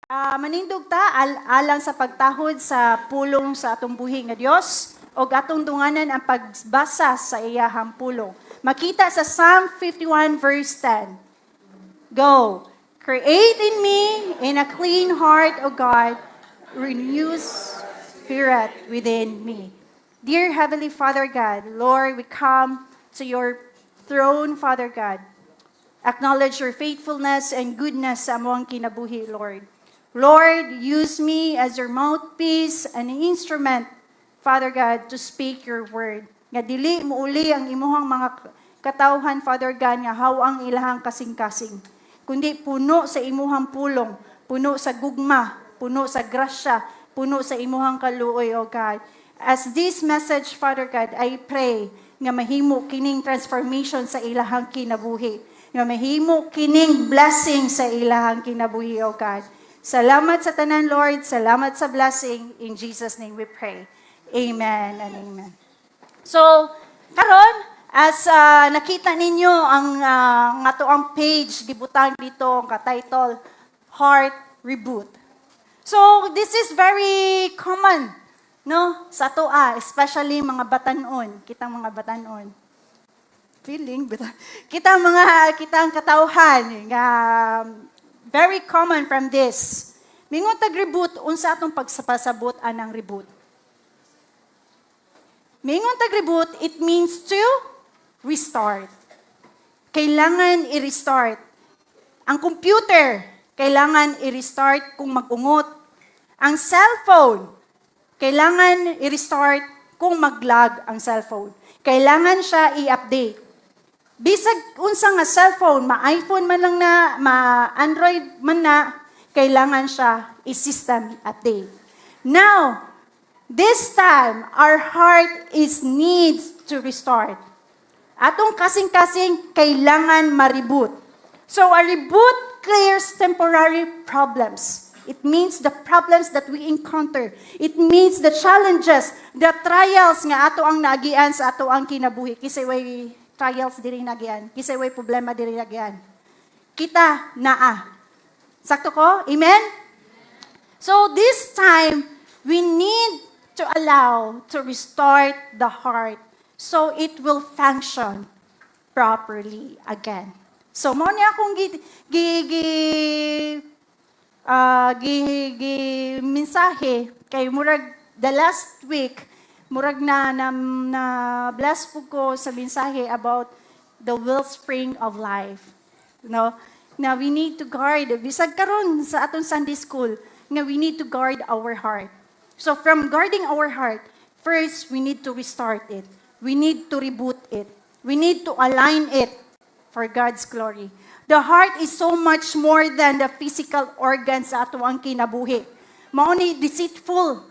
Manindog ta alang sa pagtahod sa pulong sa atong buhi nga Dios o atong dunganan ang pagbasa sa iyahang pulong. Makita sa Psalm 51 verse 10. Go. Create in me in a clean heart, O God, renew spirit within me. Dear Heavenly Father God, Lord, we come to your throne, Father God. Acknowledge your faithfulness and goodness sa among kinabuhi, Lord. Lord, use me as your mouthpiece and instrument, Father God, to speak your word. Nga dili muuli ang imuhang mga katawhan, Father God, nga hawang ilahang kasing-kasing. Kundi puno sa imuhang pulong, puno sa gugma, puno sa grasya, puno sa imuhang kaluoy, O God. As this message, Father God, I pray nga mahimo kining transformation sa ilahang kinabuhi. Nga mahimo kining blessing sa ilahang kinabuhi, O God. Salamat sa tanan, Lord. Salamat sa blessing. In Jesus' name we pray. Amen and amen. So, karon, as nakita ninyo ang ang page, gibutang dito, ang title, Heart Reboot. So, this is very common, no? Sa toa, especially mga batanon, kitang mga batanon. Kitang katawhan, nga very common from this. Mingon tag reboot, unsa atong pagsapasabot anang reboot. Mingon tag reboot, it means to restart. Kailangan i-restart. Ang computer, kailangan i-restart kung mag-ungot. Ang cellphone, kailangan i-restart kung mag-lag ang cellphone. Kailangan siya i-update. Bisag unsa nga cellphone, ma-iPhone man lang na, ma-Android man na, kailangan siya i-system update. Now, this time, our heart needs to restart. Atong kasing-kasing, kailangan ma-reboot. So, a reboot clears temporary problems. It means the problems that we encounter. It means the challenges, the trials nga ato ang naagian sa ato ang kinabuhi. Kisay way trials diri nagyan. Kisay way problema diri nagyan. Kita naa. Sakto ko? Amen? So this time, we need to allow to restart the heart so it will function properly again. So mo ni akong mensahe kay murag the last week murag na bless po ko sa mensahe about the wellspring of life. No? Now we need to guard, bisag karon sa atong Sunday school, nga we need to guard our heart. So from guarding our heart, first we need to restart it. We need to reboot it. We need to align it for God's glory. The heart is so much more than the physical organs sa ato ang kinabuhi. Mao ni deceitful.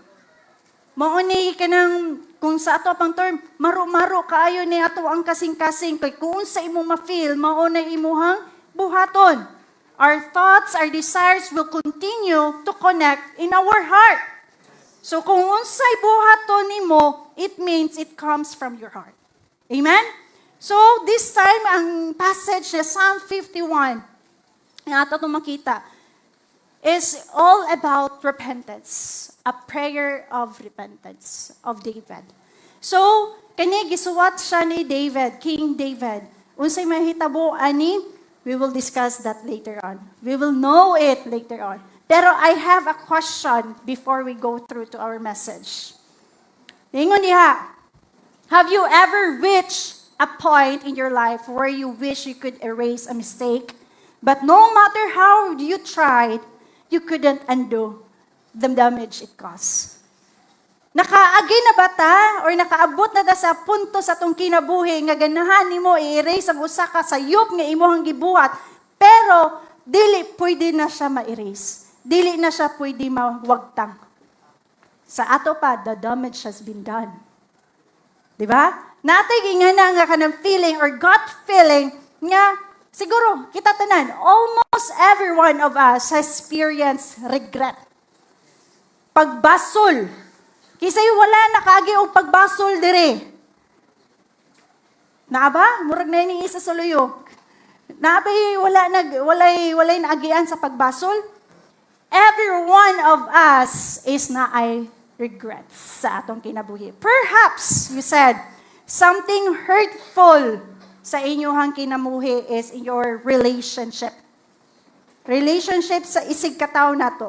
Mao ni kanang kung sa ato pang term, maro-maro kaayo ni ato ang kasing-kasing kay kung sa imong ma-feel mao na imuhang buhaton. Our thoughts, our desires will continue to connect in our heart. So kung unsay buhaton nimo, it means it comes from your heart. Amen? So this time ang passage sa Psalm 51 nga ato makita is all about repentance. A prayer of repentance of David. So, kani gisuwat siya ni David, King David. Unsay mahitabo ani? We will discuss that later on. We will know it later on. Pero I have a question before we go through to our message. Ingon diha, have you ever reached a point in your life where you wish you could erase a mistake, but no matter how you tried, you couldn't undo the damage it caused? Nakaagi na ba ta or nakaabot na ta sa punto sa tong kinabuhi nga ganahan nimo i-erase ang usa ka sayop nga imong gibuhat, pero dili pwede na siya ma-erase. Dili na siya pwede mawagtang. Sa ato pa, the damage has been done. Di ba? Natay ingana nga kanang feeling or gut feeling nga siguro kita tanan, almost every one of us has experienced regret. Pagbasol. Kisay wala na kaagi og pagbasol dire. Naa ba? Murag na ni isa suluyok. Naa ba walay naagian sa pagbasol? every one of us is na ay regrets sa atong kinabuhi. Perhaps, you said, something hurtful sa inyong kinabuhi is in your relationship. Relationship sa isig kataw na to.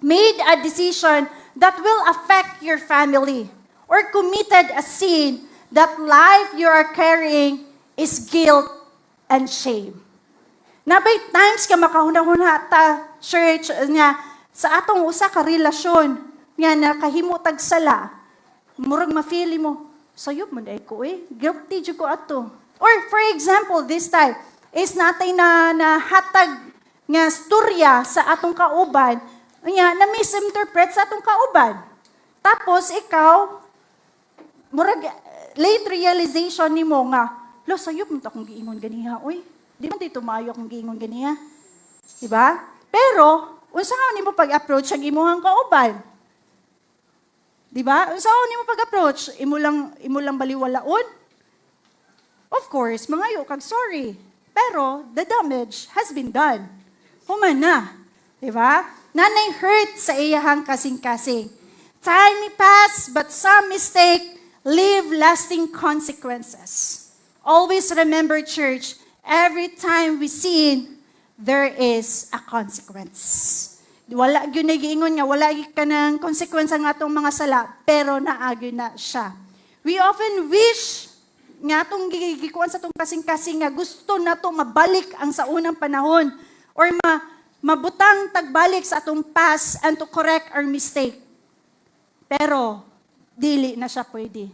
Made a decision that will affect your family or committed a sin that life you are carrying is guilt and shame. Nabay times ka makahuna-huna ta church niya sa atong usa ka relasyon nga nakahimutag sala. Murag ma-feel mo, sayop man day ko guilty jud ko ato. Or for example, this time is natay na hatag nga storya sa atong kauban, nga na misinterpret sa atong kauban. Tapos ikaw murag late realization nimo nga, lo sayop man ta kung giingon ganiha, di man dito maayo kung giingon ganiha. Diba? Pero unsa nga nimo pag-approach ang imong kauban? Diba? Unsa nga nimo pag-approach? Imo lang baliwalaon? Of course, mangayo kag sorry. Pero the damage has been done. Human na. Diba? Nanay hurt sa iyahang kasing-kasing. Time may pass, but some mistake leave lasting consequences. Always remember, church, every time we sin, there is a consequence. Wala gyud nagiingon nga wala gyud kanang consequence ang atong mga sala, pero naagyo na siya. We often wish nga atong gikuan sa atong kasing-kasing nga gusto nato mabalik ang sa unang panahon or mabutang tagbalik sa atong past and to correct our mistake. Pero dili na siya pwede.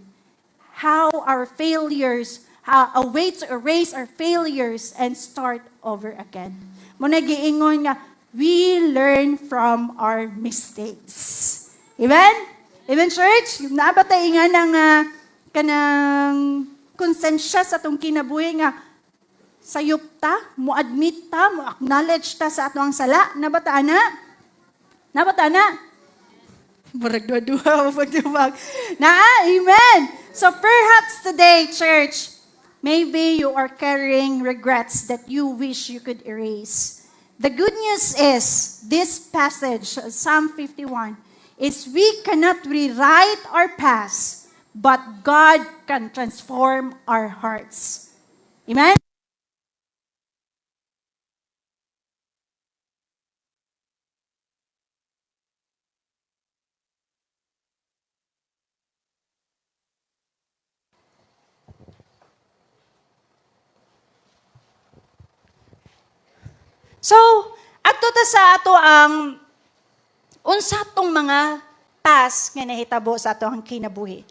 How our failures, a way to erase our failures and start over again. Mo nagiingon nga we learn from our mistakes. Amen? Amen, church? Nabatay nga ng kanang konsensya sa atong kinabuhi nga sayop ta, mo-admit ta, mo-acknowledge ta sa atong sala. Nabata na? Nabata na? Murag dua-dua, magdumag. Amen! So perhaps today, church, maybe you are carrying regrets that you wish you could erase. The good news is, this passage, Psalm 51, is we cannot rewrite our past, but God can transform our hearts. Amen? So, adto ta sa ato ang unsa tong mga past nga nahitabo sa ato ang kinabuhi.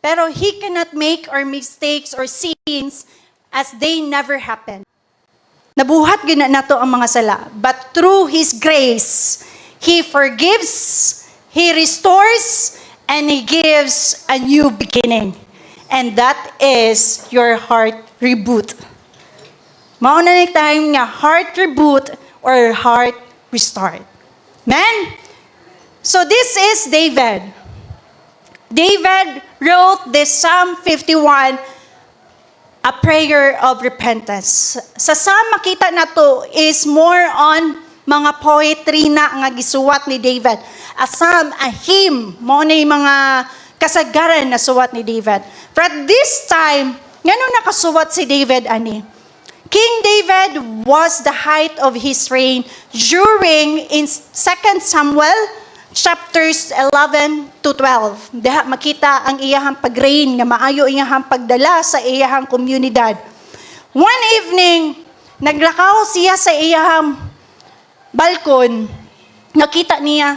Pero He cannot make our mistakes or sins as they never happened. Nabuhat gyud nato ang mga sala, but through His grace, He forgives, He restores, and He gives a new beginning. And that is your heart reboot. Mauna na time nga heart reboot or heart restart. Amen? So this is David. David wrote this Psalm 51, a prayer of repentance. Sa Psalm makita na to is more on mga poetry na nga gisuwat ni David. A psalm, a hymn, mo na mga kasagaran na suwat ni David. But at this time, ngano nakasuwat si David ani? King David was the height of his reign during in 2 Samuel chapters 11 to 12. Diha makita ang iyahang pag-reign nga maayo iyahang pagdala sa iyahang komunidad. One evening, naglakaw siya sa iyahang balkon. Nakita niya,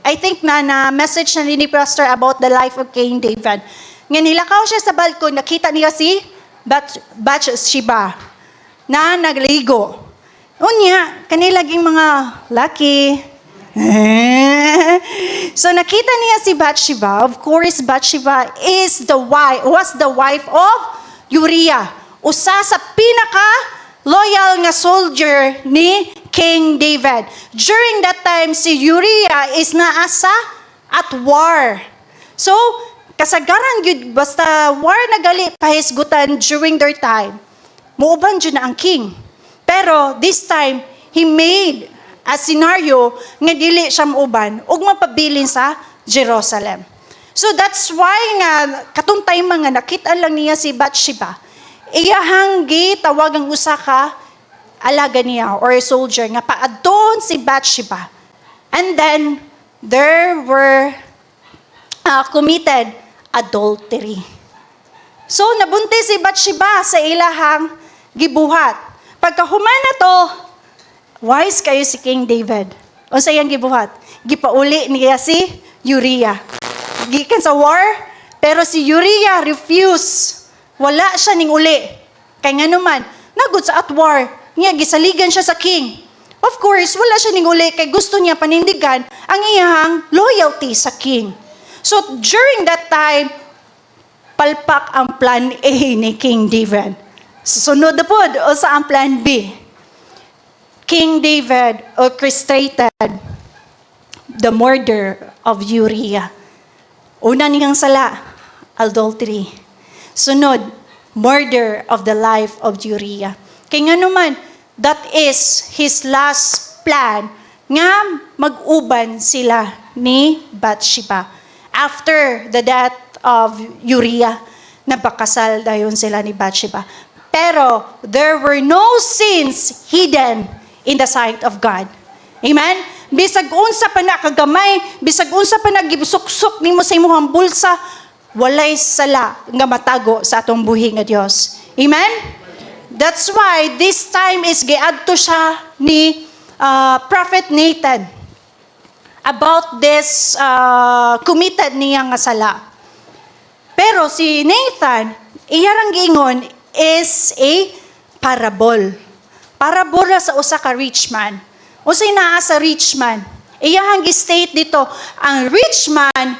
I think na message na ni Pastor about the life of King David. Nga nilakaw siya sa balkon, nakita niya si Bathsheba na nagligo. Unya, kanilaging mga laki. So nakita niya si Bathsheba. Of course, Bathsheba was the wife of Uriah. Usa sa pinaka-loyal nga soldier ni King David. During that time, si Uriah is naasa at war. So, kasagaran yun, basta war nagali pahisgutan during their time. Muuban dyan na ang king. Pero this time, he made a scenario nga dili siya mauban ug mapabilin sa Jerusalem. So that's why nga katong time nga nakita lang niya si Bathsheba, iyahang gitawag ang usa ka alaga niya or soldier nga paadton si Bathsheba. And then there were committed adultery. So nabuntis si Bathsheba sa ilahang gibuhat. Pagkahuman na to, wise kayo si King David. O sa iyang gibuhat, gipauli niya si Uriah. Gikan sa war, pero si Uriah refuse. Wala siya ning uli. Kaya nga naman, nagud sa at war, niya gisaligan siya sa king. Of course, wala siya ning uli kay gusto niya panindigan ang iyang loyalty sa king. So during that time, palpak ang plan A ni King David. Sunod na po, o sa ang plan B. King David orchestrated the murder of Uriah. Una niyang sala, adultery. Sunod, murder of the life of Uriah. Kaya nga naman, that is his last plan nga mag-uban sila ni Bathsheba. After the death of Uriah, nabakasal dayon sila ni Bathsheba. Pero there were no sins hidden in the sight of God. Amen? Bisag unsa pa na kagamay, bisag unsa pa na gibsuksok nimo sa imong bulsa, walay sala nga matago sa atong buhi nga Dios. Amen? That's why this time is giadto siya ni Prophet Nathan about this committed niya nga sala. Pero si Nathan, iyarang giingon is a parable. Parabola sa usa ka rich man. Unsay naa sa rich man? Iyahang gi-state dito, ang rich man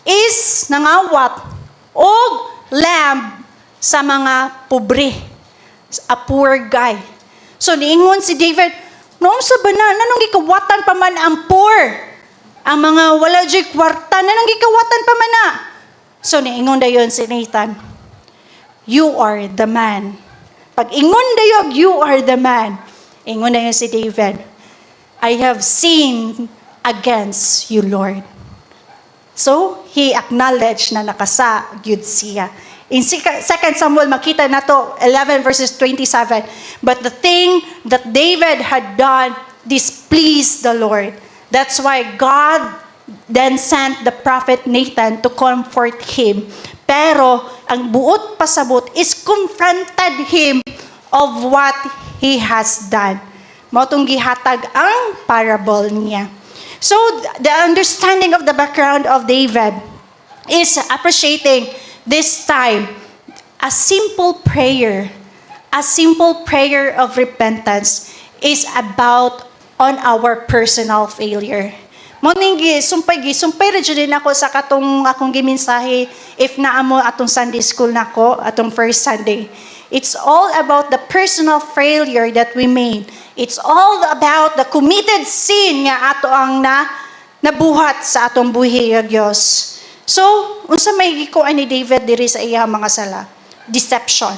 is nangawat og lamb sa mga pobre. A poor guy. So niingon si David, noong sa bana, nanong gikawatan pa man ang poor? Ang mga wala jay kwarta, nanong gikawatan pa man na? So niingon dayon si Nathan, you are the man. Pag ingon dayog, you are the man. Ingon dayon si David, I have sinned against you, Lord. So, he acknowledged na nakasa gyud siya. In 2 Samuel, makita na to, 11 verses 27. But the thing that David had done displeased the Lord. That's why God then sent the prophet Nathan to comfort him. Pero, ang buot pasabot is confronted him of what he has done. Motong gihatag ang parable niya. So, the understanding of the background of David is appreciating this time a simple prayer of repentance is about on our personal failure. Moning sumpay ra jud din ako sa akong gimensahe if naamo atong Sunday school nako atong first Sunday. It's all about the personal failure that we made. It's all about the committed sin nga ato ang nabuhat sa atong buhi nga Dios. So, unsa may gikuan ni David diri sa iyang mga sala? Deception,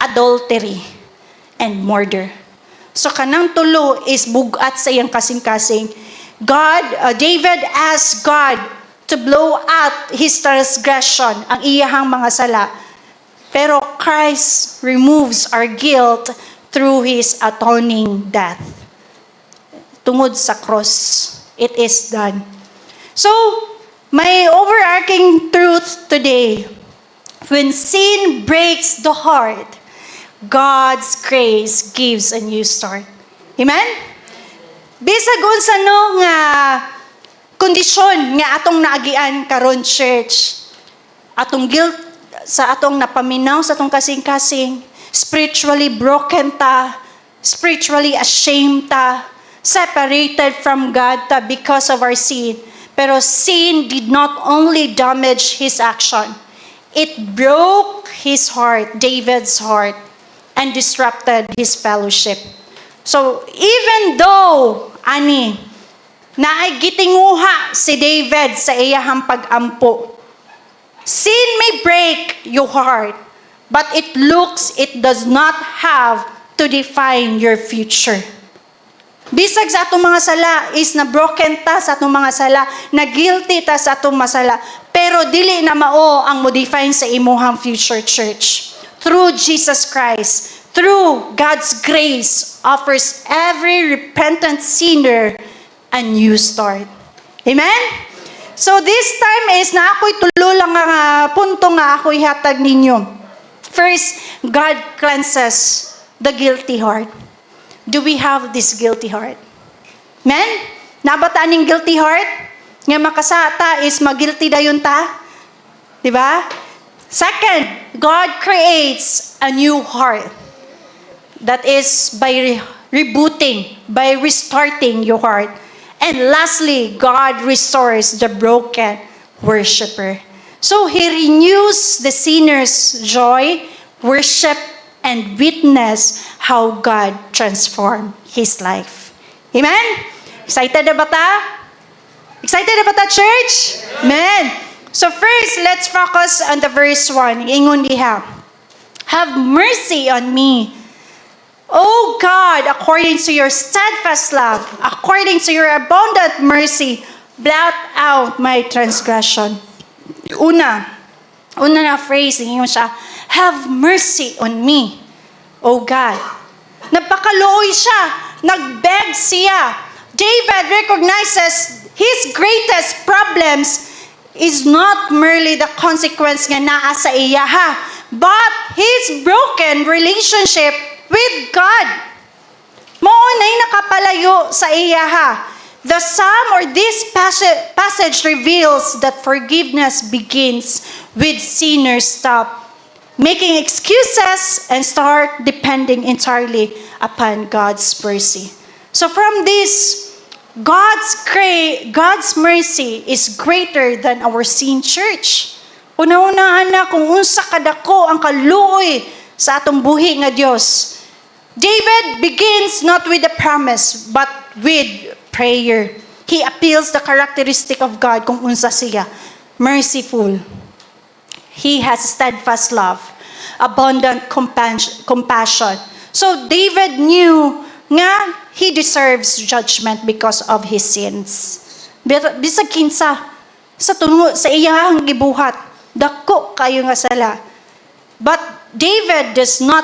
adultery, and murder. So kanang tulo is bugat sa iyang kasing-kasing. David asked God to blow out his transgression, ang iyahang mga sala. Pero Christ removes our guilt through His atoning death. Tungod sa cross, it is done. So, my overarching truth today, when sin breaks the heart, God's grace gives a new start. Amen? Bisag unsa no nga kondisyon nga atong naagian karon church, atong guilt sa atong napaminaw sa atong kasing-kasing, spiritually broken ta, spiritually ashamed ta, separated from God ta because of our sin. Pero sin did not only damage his action, it broke his heart, David's heart, and disrupted his fellowship. So even though naay gitinguha si David sa iyahang pag-ampo, sin may break your heart, but it does not have to define your future. Bisag sa atong mga sala is na broken ta sa atong mga sala, na guilty ta sa atong masala. Pero dili na mao ang mo-define sa imuhang future church. Through Jesus Christ, through God's grace, offers every repentant sinner a new start. Amen? So this time is na ako'y tulo lang nga punto nga ako'y hatag ninyo. First, God cleanses the guilty heart. Do we have this guilty heart? Men? Nabataan ng guilty heart? Nga makasata is mag-guilty dayon ta? Diba? Second, God creates a new heart. That is by rebooting, by restarting your heart. And lastly, God restores the broken worshiper. So He renews the sinner's joy, worship, and witness how God transformed his life. Amen? Excited na ba ta? Excited na ba ta, church? Amen. So first, let's focus on the verse 1. Ingon diha. Have mercy on me, O God, according to your steadfast love, according to your abundant mercy, blot out my transgression. Una na phrase, ingon siya, have mercy on me, O God. Napakaluoy siya. Nagbeg siya. David recognizes his greatest problems is not merely the consequence nga naa sa iya, but his broken relationship with God. Maunay nakapalayo sa iya, The psalm or this passage reveals that forgiveness begins with sinners stop making excuses and start depending entirely upon God's mercy. So from this, God's mercy is greater than our sin, church. Una-unaan na kung unsa kadako ang kaluoy sa atong buhi nga Dios. David begins not with a promise but with prayer. He appeals the characteristic of God kung unsa siya. Merciful. He has steadfast love, abundant compassion. So David knew nga he deserves judgment because of his sins. Bisag kinsa sa tungo sa iyang gibuhat, dako kayo nga sala. But David does not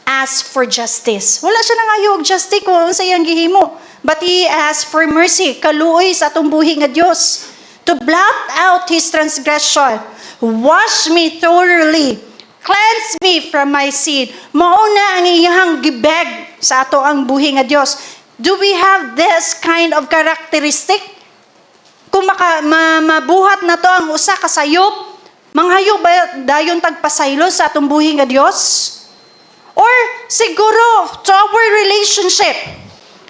ask for justice. Wala siya nangayo og justice kung sa iyang gihimo. But he asks for mercy, kaluoy sa atong buhi nga Dios, to blot out his transgression. Wash me thoroughly. Cleanse me from my sin. Mauna ang iyang gibeg sa ato ang buhi nga Dios. Do we have this kind of characteristic? Kung mabuhat na to ang usa ka sayop, manghayo ba dayon tagpasaylo sa atong buhi nga Dios? Or siguro to our relationship,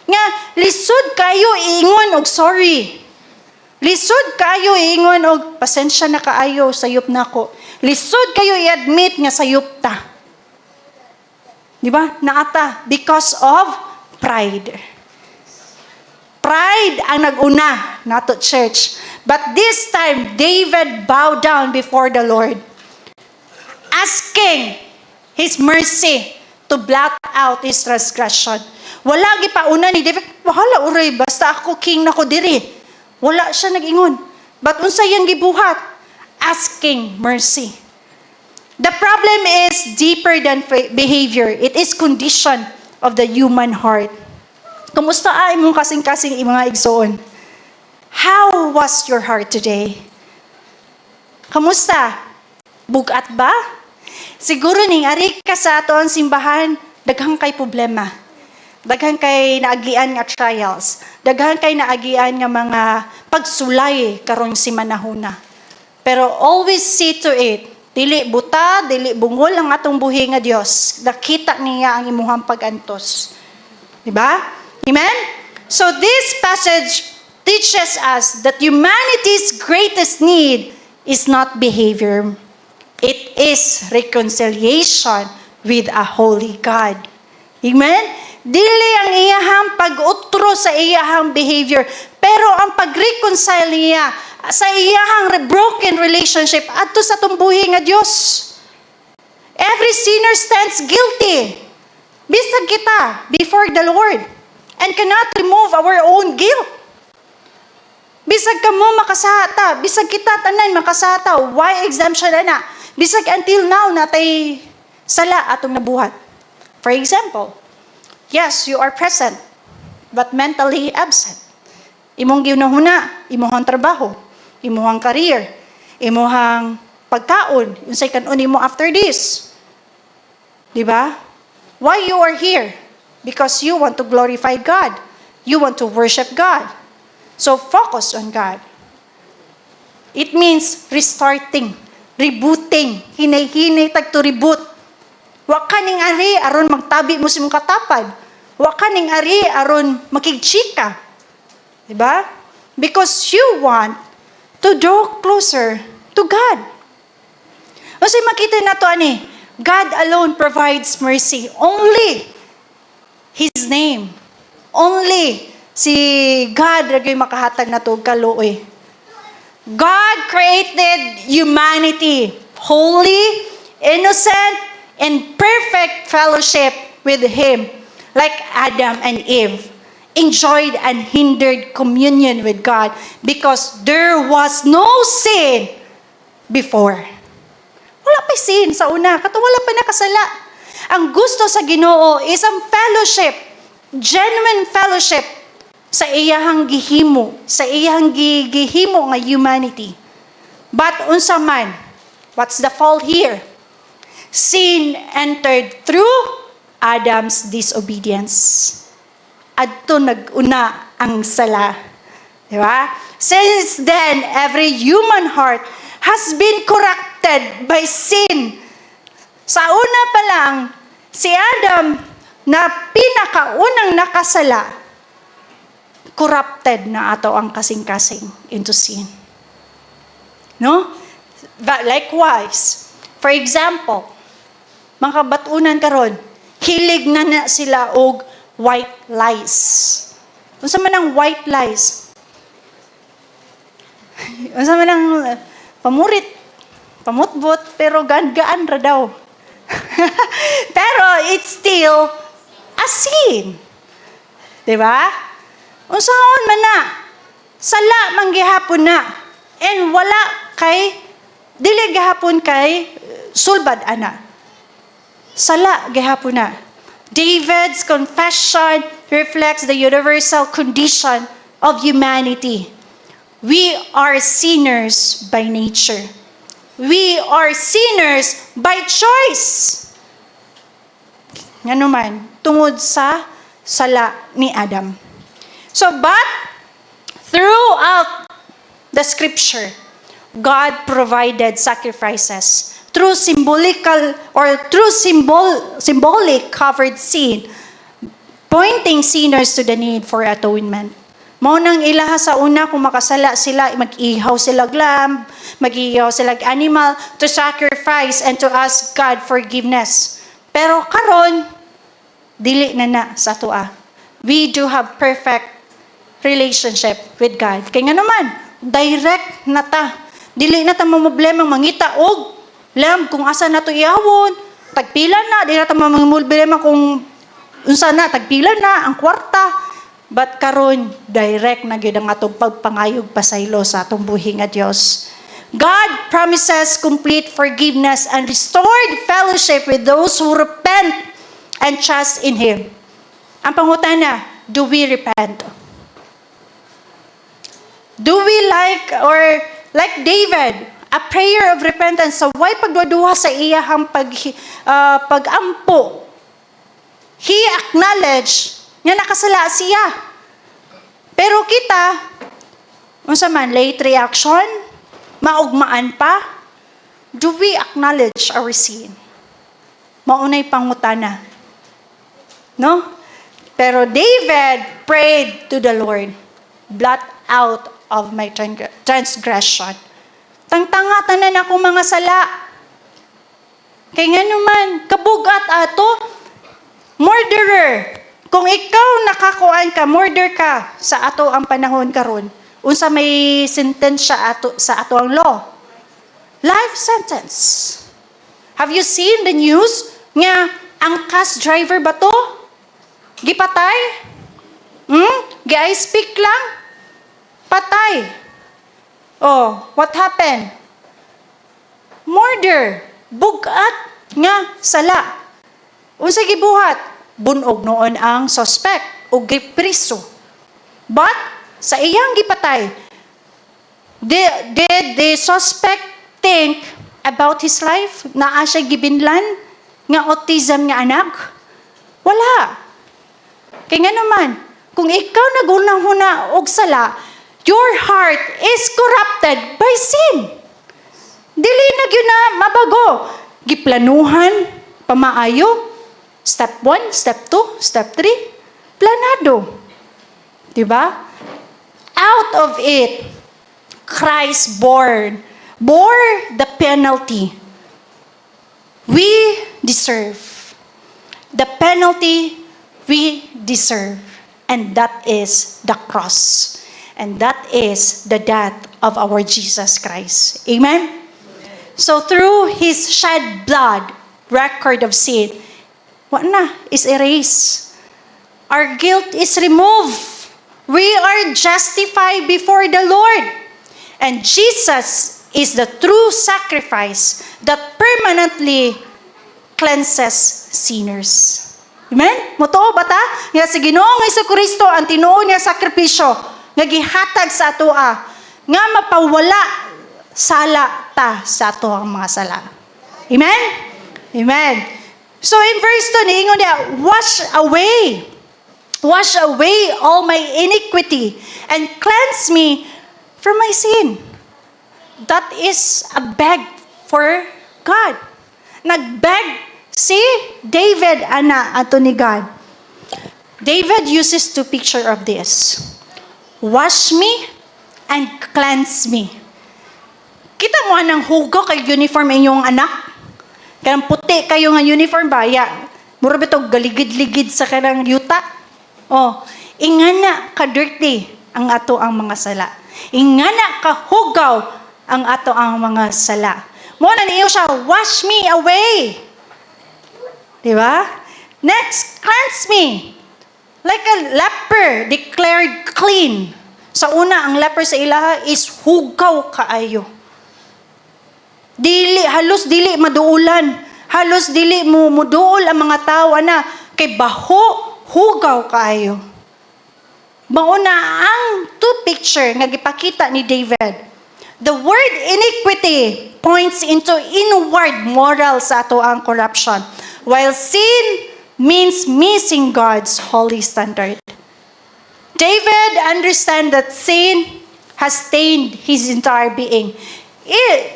nga lisod kayo iingon og sorry. Lisod kayo iingon og pasensya na kaayo, sayop nako. Lisod kayo i-admit nga sayop ta. Di ba? Naata because of pride. Pride ang nag-una nato, church. But this time David bowed down before the Lord, asking his mercy to blot out his transgression. Wala gipauna ni David, wahala uray, basta ako king nako diri. Wala siya nag-ingon. But unsa yang gibuhat? Asking mercy. The problem is deeper than behavior. It is condition of the human heart. Kumusta ay mong kasing-kasing mga igsoon? How was your heart today? Kamusta? Bugat ba? Siguro ning ari ka sa aton simbahan, daghang kay problema. Daghan kay naagian nga trials. Daghan kay naagian nga mga pagsulay karon si manahuna. Pero always see to it. Dili buta, dili bungol ang atong buhi nga Dios. Nakita niya ang imuhang pag-antos. Diba? Amen? So this passage teaches us that humanity's greatest need is not behavior. It is reconciliation with a holy God. Amen? Dili ang iyahang pag-utro sa iyahang behavior, pero ang pag-reconcile niya sa iyahang broken relationship adto sa tumbuhi nga Dios. Every sinner stands guilty. Bisag kita before the Lord. and cannot remove our own guilt. Bisag ka mo makasata, bisag kita tanan makasata, why exemption na? Bisag until now natay sala atong nabuhat. For example, yes, you are present, but mentally absent. Imong ginahuna, imong trabaho, imong career, imong pagkaon, unsay kanon nimo after this. Di ba? Why you are here? Because you want to glorify God. You want to worship God. So focus on God. It means restarting, rebooting, hinay-hinay tag to reboot. Wa ka ning ari aron magtabi mo sa imong katapad. Wa ka ning ari aron makigchika. Diba? Because you want to draw closer to God. Kasi makita na to ani, God alone provides mercy. Only His name. Only si God ragay makahatag na to kaluoy. God created humanity holy, innocent, and perfect fellowship with Him, like Adam and Eve enjoyed unhindered communion with God because there was no sin before. Wala pa sin sa una, wala pa nakasala. Ang gusto sa Ginoo is ang fellowship, genuine fellowship sa iyahang gihimo, sa iyahang gihimo nga humanity. But unsa man, what's the fall here? Sin entered through Adam's disobedience. Adto nag-una ang sala. Di ba? Since then, every human heart has been corrupted by sin. Sa una pa lang, si Adam na pinakaunang nakasala, corrupted na ato ang kasing-kasing into sin. No? But likewise, for example, mga batunan karon, hilig na sila og white lies. Unsa man ang white lies? Unsa man ang pamurit, pamutbot, pero gaan ra daw. Pero it's still a sin. Diba? Unsaon man na, sala man gihapon na, and wala kay, dili gihapon kay sulbad ana. Sala gihapon na. David's confession reflects the universal condition of humanity. We are sinners by nature. We are sinners by choice. Nga naman, tungod sa sala ni Adam. So, but throughout the scripture, God provided sacrifices through symbolic covered sin, pointing sinners to the need for atonement. Mao nang ilaha sa una kung makasala sila, mag-ihaw sila lamb, mag-ihaw sila animal to sacrifice and to ask God forgiveness. Pero karon dili na sa tua. We do have perfect relationship with God. Kaya nga naman, direct na ta. Dili na ta mamblema mangita og lamb kung asa na to iawon, tagpila na, di na ta mamblema kung unsa na, tagpila na ang kwarta. But karon direct na gyud ang atong pagpangayog pasaylo sa atong buhi nga Dios. God promises complete forgiveness and restored fellowship with those who repent and trust in Him. Ang pangutana, do we repent? Do we like David, a prayer of repentance, sa way pagduduha sa iyahang pagampo? He acknowledged nga nakasala siya. Pero kita, unsa man, late reaction, maugmaan pa, do we acknowledge our sin? Maunay pangutana. No? Pero David prayed to the Lord, blot out of my transgression. Tangtanga tanan ako mga sala. Kaya nga naman, kabugat ato, murderer. Kung ikaw nakakuan ka, murder ka sa ato ang panahon karon, unsa may sentensya ato sa ato ang law? Life sentence. Have you seen the news nga ang cast driver ba to? Gipatay? I speak lang, patay. Oh, what happened? Murder, bugat nga sala. Unsa gibuhat? Bunog noon ang suspect o gipriso. But sa iyang gipatay, did the suspect think about his life? Naa siya gibinlan nga autism nga anak? Wala. Kaya nga naman, kung ikaw nagunahuna og sala, your heart is corrupted by sin. Dili na gyud na mabago. Giplanuhan, pamaayo. Step 1, step 2, step 3. Planado. Diba? Out of it, Christ bore the penalty we deserve. The penalty we deserve. And that is the cross. And that is the death of our Jesus Christ. Amen? So through His shed blood, record of sin, what na? Is erased. Our guilt is removed. We are justified before the Lord. And Jesus is the true sacrifice that permanently cleanses sinners. Amen? Motoo ba ta? Nga sa Ginoong Jesucristo ang tinuod niya sakripisyo nga gihatag sa atoa nga mapawala sala ta sa ato ang mga sala. Amen? Amen. So in verse 2, niingon niya, wash away all my iniquity and cleanse me from my sin. That is a beg for God. Nagbeg si David, ana, ato ni God. David uses two picture of this. Wash me and cleanse me. Kita mo anang hugo kay uniform inyong anak? Kanang puti kayo nga uniform ba? Mura ba ito galigid-ligid sa kanang yuta? Oh, ingana ka-dirty ang ato ang mga sala. Ingana ka-hugaw ang ato ang mga sala. Muna niyo siya, wash me away. Diba? Next, cleanse me. Like a leper declared clean. Sa una, ang leper sa ilaha is hugaw kaayo. Halos dili maduulan. Halos dili mo muduol ang mga tao na kay baho, hugaw kaayo. Mauna ang two picture nga gipakita ni David. The word iniquity points into inward moral sa ato ang corruption, while sin means missing God's holy standard. David understands that sin has stained his entire being.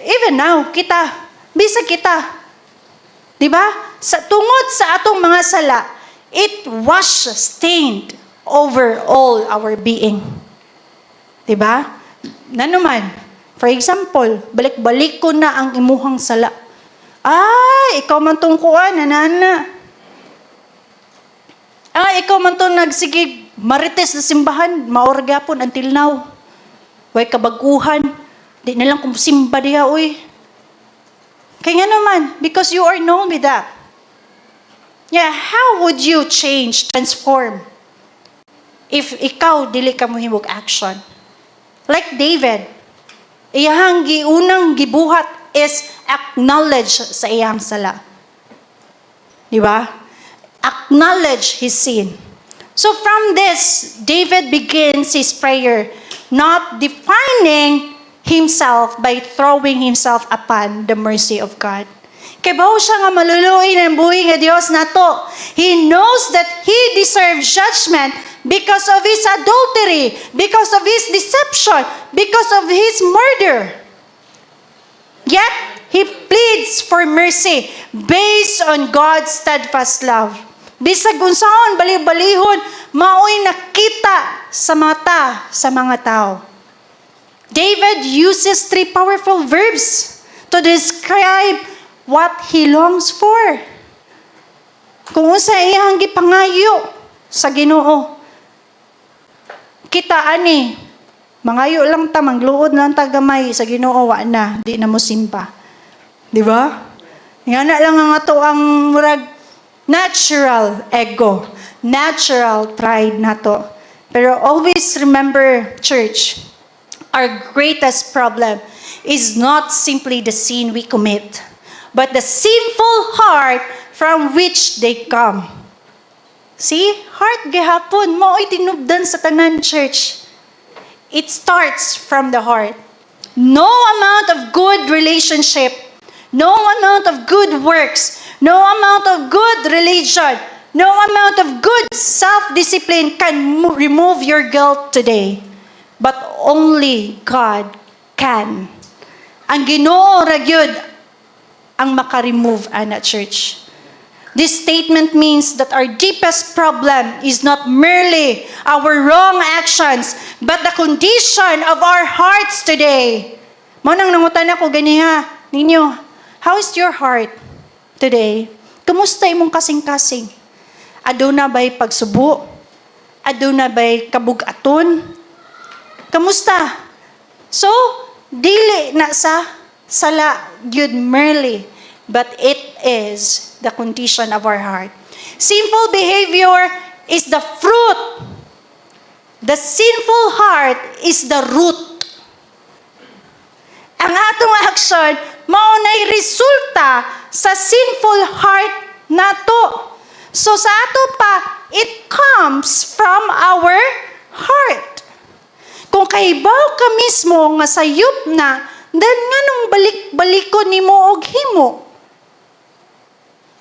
Even now, bisag kita, di ba? Tungod sa atong mga sala, it was stained over all our being. Di ba? Nanuman, for example, balik-balik ko na ang imuhang sala. Ikaw man tungkuan, nanana. Ikaw man to nagsige marites na simbahan, maorgapon until now. Way kabaguhan, di na lang kung simba diha, uy. Kaya nga naman, because you are known with that. Yeah, how would you transform, if ikaw dili ka mohimog action? Like David, iyahang unang gibuhat is acknowledge sa iyang sala. Di ba? Acknowledge his sin. So from this, David begins his prayer, not defining himself by throwing himself upon the mercy of God. Kay bawo siya nga maluluoy ng buhi nga Dios nato. He knows that he deserves judgment because of his adultery, because of his deception, because of his murder. Yet, he pleads for mercy based on God's steadfast love. Bisag unsaon bali-balihon, maoy nakita sa mata sa mga tao. David uses three powerful verbs to describe what he longs for. Kung unsa iyang gipangayo sa Ginoo. Kita ani, mangayo lang ta, mangluod lang ta gamay sa Ginoo, wa na, di na mo simpa. Di ba? Ngana lang ang ato ang murag natural ego, natural pride nato. Pero always remember, church, our greatest problem is not simply the sin we commit, but the sinful heart from which they come. See? Heart gihapon. Mao'y tinubdan sa tanan, church. It starts from the heart. No amount of good relationship, no amount of good works, no amount of good religion, no amount of good self-discipline can remove your guilt today. But only God can. Ang Ginoo ra gyud ang maka-remove ana, church. This statement means that our deepest problem is not merely our wrong actions, but the condition of our hearts today. Mo nang nangutan ako ganiha ninyo. How is your heart today? Kumusta imong kasing-kasing? Aduna ba'y pagsubo? Aduna ba'y kabug-aton? Kamusta? So, dili na sa sala gyud merely, but it is the condition of our heart. Sinful behavior is the fruit. The sinful heart is the root. Ang atong action mao nay resulta sa sinful heart nato. So sa ato pa, it comes from our heart. Kung kahibaw ka mismo nga sayop na, then nganong balik-balikon nimo og himo?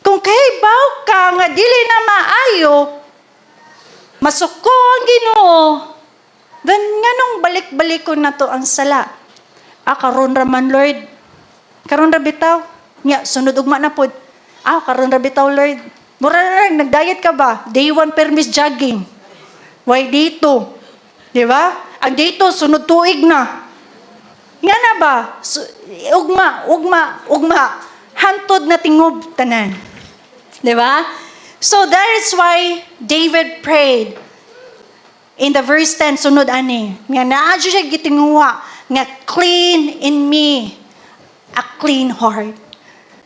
Kung kahibaw ka nga dili na maayo, masuko ang Ginoo, then nganong balik-balikon na to ang sala? Karon ra man, Lord. Karon ra bitaw. Nya sunod ugma na pod. Karon ra bitaw, Lord. Mura lang, nag-diet ka ba? Day 1 permis jogging. Why dito? Di ba? Ang dito, sunod tuig na. Nga na ba? Ugma. Hantod na tingob tanan. Di ba? So that is why David prayed. In the verse 10, sunod ani. Nga naadyo siya gitinguha. Nga clean in me a clean heart.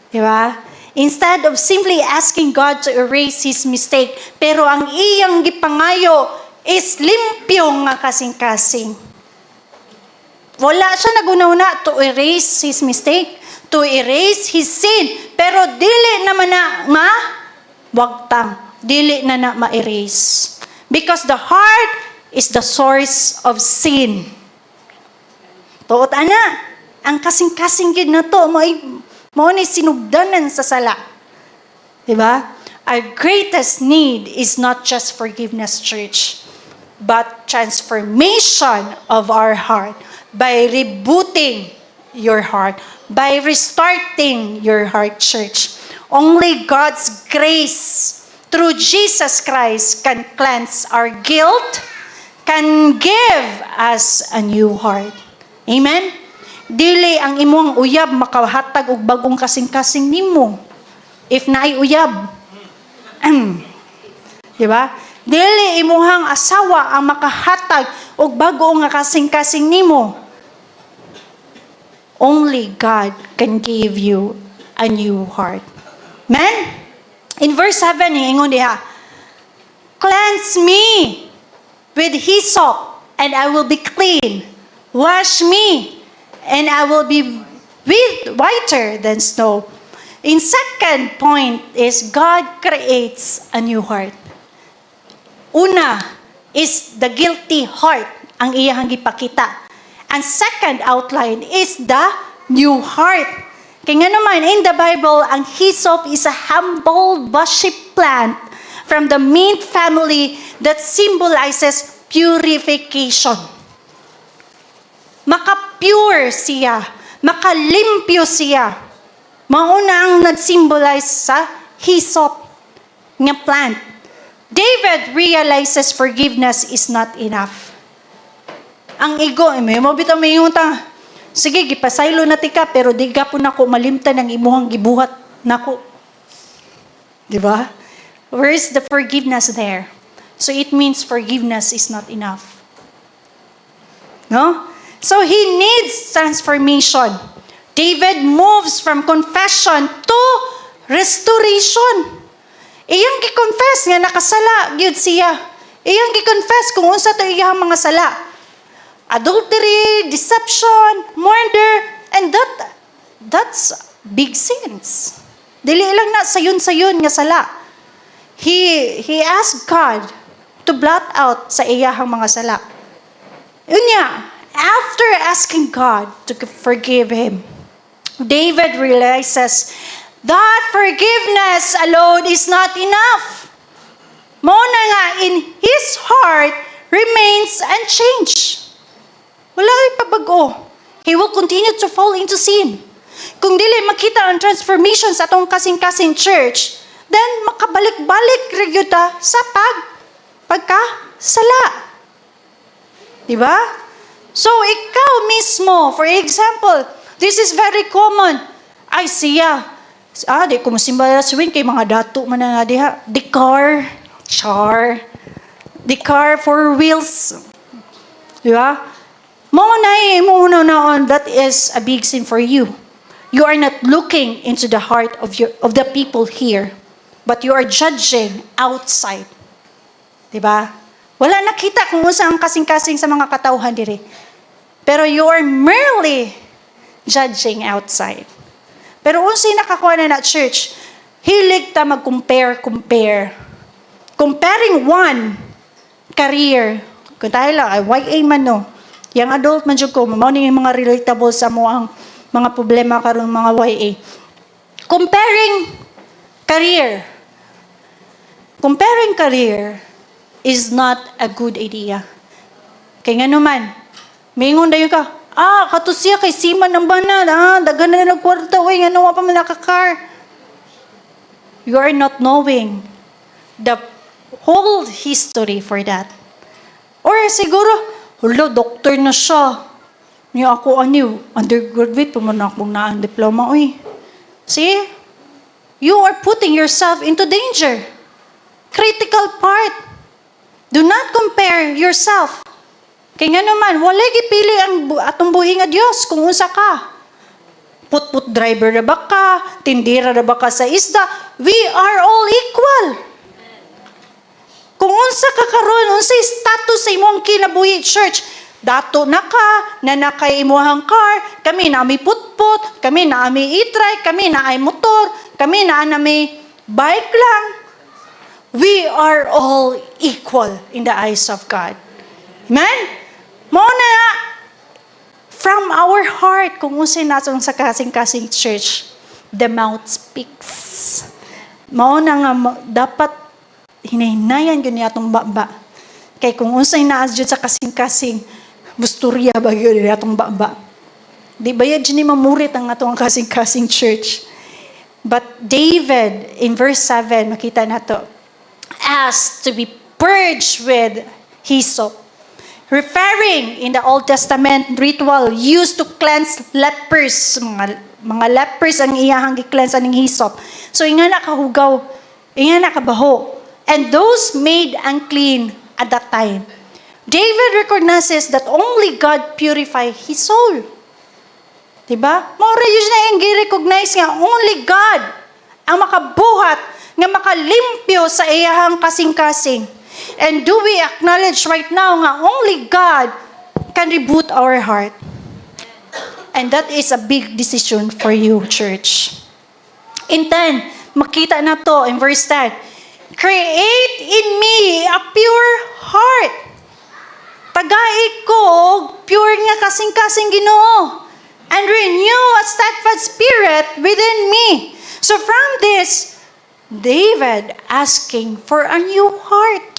Di ba? Instead of simply asking God to erase his mistake, pero ang iyang gipangayo is limpyo nga kasing-kasing. Wala siya naguna-una to erase his mistake, to erase his sin, pero dili naman na wagtang, dili na ma-erase. Because the heart is the source of sin. Tuot ana, ang kasing-kasing gid na to, mao ni sinugdanan sa sala. Diba? Our greatest need is not just forgiveness, church, but transformation of our heart by rebooting your heart, by restarting your heart, church. Only God's grace through Jesus Christ can cleanse our guilt, can give us a new heart. Amen? Dili ang imong uyab makahatag og bagong kasing-kasing nimo. If naay uyab. Di ba? Dili imuhang asawa ang makahatag og bago nga kasing-kasing nimo. Only God can give you a new heart. Amen? In verse 7, ingon diha, cleanse me with hyssop, and I will be clean. Wash me, and I will be whiter than snow. In second point is God creates a new heart. Una is the guilty heart ang iyang gipakita. And second outline is the new heart. Kaya nga naman, in the Bible, ang hyssop is a humble bushy plant from the mint family that symbolizes purification. Maka-pure siya. Makalimpyo siya. Mauna ang nag-symbolize sa hyssop nga plant. David realizes forgiveness is not enough. Ang ego, may mabitaw may ta. Sige, gipasaylo na tika, pero di ka po nako malimtan ng imuhang gibuhat nako. Di ba? Where is the forgiveness there? So it means forgiveness is not enough. No? So he needs transformation. David moves from confession to restoration. Iyang gi-confess nga nakasala gyud siya. Iyang gi-confess kung unsa to iyang mga sala. Adultery, deception, murder, and that's big sins. Dili lang na sayon-sayon nga sala. He asked God to blot out sa iyahang mga sala. Unya, after asking God to forgive him, David realizes that forgiveness alone is not enough. Muna nga in his heart remains unchanged. Wala ipabago. He will continue to fall into sin. Kung dili makita ang transformation sa atong kasing-kasing church, then makabalik-balik rin ta sa pagkasala. Diba? So, ikaw mismo, for example, this is very common. Ay, siya. Di ko masimba na suwin kay mga dato man na diha. The car, 4 wheels. Diba? Muna naon, that is a big sin for you. You are not looking into the heart of the people here, but you are judging outside. Diba? Wala nakita kung unsa ang kasing-kasing sa mga katawhan diri. Pero you are merely judging outside. Pero unsay nakakuha na church, hilig ta mag-compare. Comparing one career. Kung tayo lang, ay YA man no. Yang adult man jud ko, mao ni mga relatable sa mo ang mga problema karon mga YA. Comparing career is not a good idea. Kaya nga naman, mingon dayon ka, kato siya kay Siman ng banal, dagan na nagkwarta, nga nawa pa man nakakar. You are not knowing the whole history for that. Or siguro, doktor na siya. Niya ako, undergraduate, pumunta akong ang diploma, See? You are putting yourself into danger. Critical part. Do not compare yourself. Kaya nga naman, walay gipili ang atong buhi nga Dios kung unsa ka. Put driver na ba ka? Tindira na ba ka sa isda? We are all equal. Kung unsa ka karon, unsa status sa imong kinabuhi church? Dato na ka, na nakay imuhang car, kami na may putput, kami na may e-trike, kami na ay motor, kami na may bike lang. We are all equal in the eyes of God. Amen? Muna from our heart, kung unsay natong sa kasing-kasing church, the mouth speaks. Muna nga, dapat hinahinayan yun niya itong baba. Kay kung unsay naas dyan sa kasing-kasing, busturya ba yun niya itong baba. Di ba yan dyan ni mamurit ang atong kasing-kasing church? But David, in verse 7, makita na to, asked to be purged with hyssop. Referring in the Old Testament ritual used to cleanse lepers. Mga lepers ang iyahang gi-cleanse aning hyssop. So, inga nakahugaw, inga nakabaho. And those made unclean at that time. David recognizes that only God purify his soul. Diba? More yun na yung gi-recognize nga, only God ang makabuhat nga makalimpyo sa iyahang kasing-kasing. And do we acknowledge right now nga only God can reboot our heart? And that is a big decision for you, church. In 10, makita na to in verse 10. Create in me a pure heart. Pag-aik ko, pure nga kasing-kasing Ginoo. And renew a steadfast spirit within me. So from this, David asking for a new heart.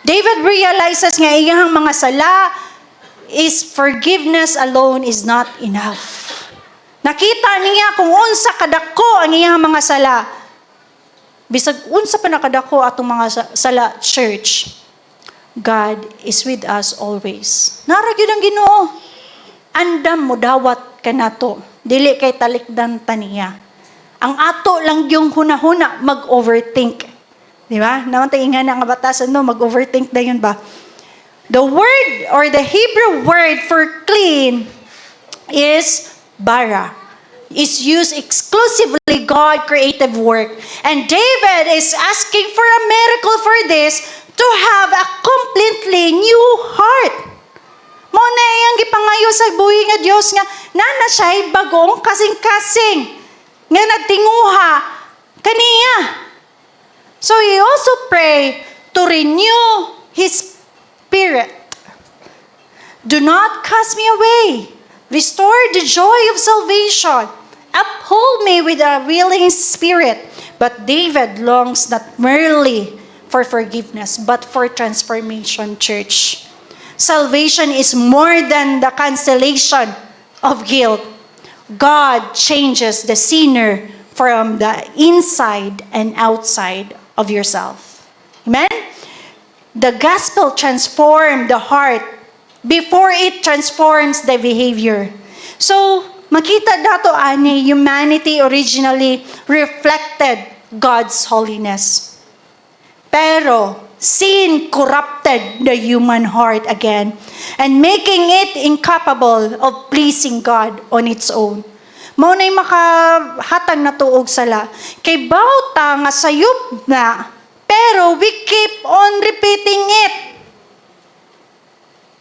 David realizes nga iyang mga sala is forgiveness alone is not enough. Nakita niya kung unsa kadako ang iyang mga sala. Bisag unsa pa nakadako atong mga sala, church. God is with us always. Nara gyud ang Ginoo. Andam mo dawat kanato. Dili kay talikdan taniya. Ang ato lang yung hunahuna, mag-overthink. Di ba? Naman tayo nga nga batasan, no? Mag-overthink na yun ba? The word or the Hebrew word for clean is bara. is used exclusively God creative work. And David is asking for a miracle for this to have a completely new heart. Mo na iyang gipangayo sa buhi nga Dios nga nana siya'y bagong kasing-kasing nga nagtinguha kaniya. So he also pray to renew his spirit. Do not cast me away. Restore the joy of salvation. Uphold me with a willing spirit. But David longs not merely for forgiveness, but for transformation, church. Salvation is more than the cancellation of guilt. God changes the sinner from the inside and outside of yourself. Amen? The gospel transforms the heart before it transforms the behavior. So, makita dato ani, humanity originally reflected God's holiness. Pero, sin corrupted the human heart again and making it incapable of pleasing God on its own. Mao na'y makahatag na tuog sala. Kay bawta nga sayop na, pero we keep on repeating it.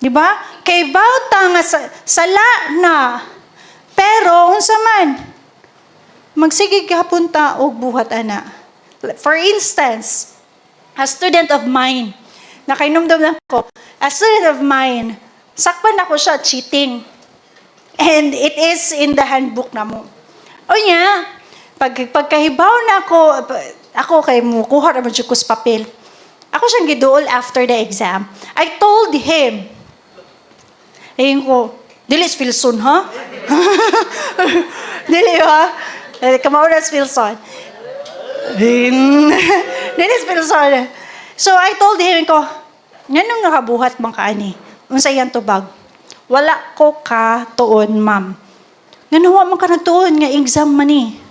Diba? Kay bawta nga sala na, pero unsa man, magsigig hapon ta og buhat ana. For instance, a student of mine, nakainomdom na ko, a student of mine, sakpan ako siya cheating. And it is in the handbook na mo. O niya, pagkahibaw na ako kay mo, kuha naman siya ko sa papel. Ako siyang giduol after the exam. I told him, ayun ko, dilis Wilson, ha? Dili, ha? Kamaunas Wilson. Dilis Wilson. So I told him ko, nganong nakabuhat bang kaani? Unsa yan tubag? Wala ko ka tuon, ma'am. Nganawa man ka nagtuon nga exam man ni.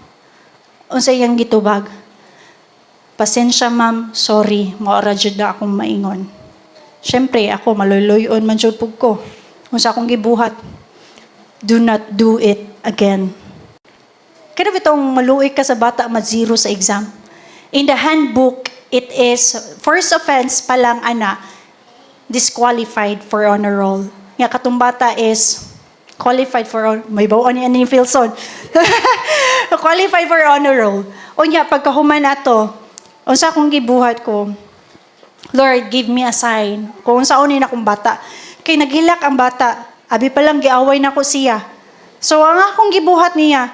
Unsa yang gitubag? Pasensya, ma'am. Sorry, maora jud na akong maingon. Syempre, ako maluloyon man jud pug ko. Unsa akong gibuhat? Do not do it again. Kada bitong maluoy ka sa bata ma-zero sa exam. In the handbook, it is first offense pa lang ana disqualified for honor roll. Nga katong bata is qualified for may bawaan ni Philson. Qualified for honor roll. O nya pagkahuman ato, unsa akong gibuhat ko? Lord, give me a sign. Kung unsaon ni akong bata. Kay naghilak ang bata, abi pa lang giaway nako siya. So ang akong gibuhat niya,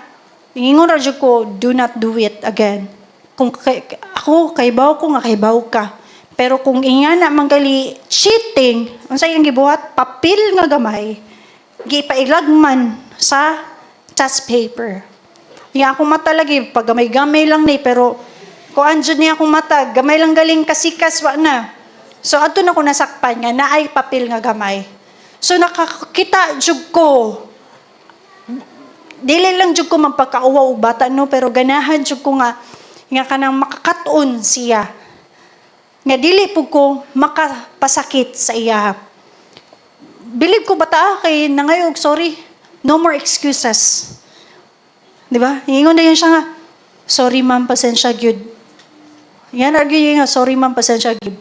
ingon ra jud ko, do not do it again. Kung ako kaybaw ko nga kaybaw ka. Pero kung ingana manggali cheating, unsa yang gibuhat? Papel nga gamay, gipailagman sa test paper. Nga akong mata lagi, pag gamay-gamay lang ni, pero kung andyan niya akong mata, gamay lang galing kasikas, wa na. So ato na ko nasakpan nga, naay papel nga gamay. So nakakita jud ko, dili lang jud ko magpakauwaw bata, no, pero ganahan jud ko nga kanang makakatuon siya. Nga dili po ko makapasakit sa iya. Bilib ko bata kay nangayog, sorry, no more excuses. Di ba? Ingon na yun siya nga, sorry ma'am, pasensya gyud. Yan, argue yun nga, sorry ma'am, pasensya gyud.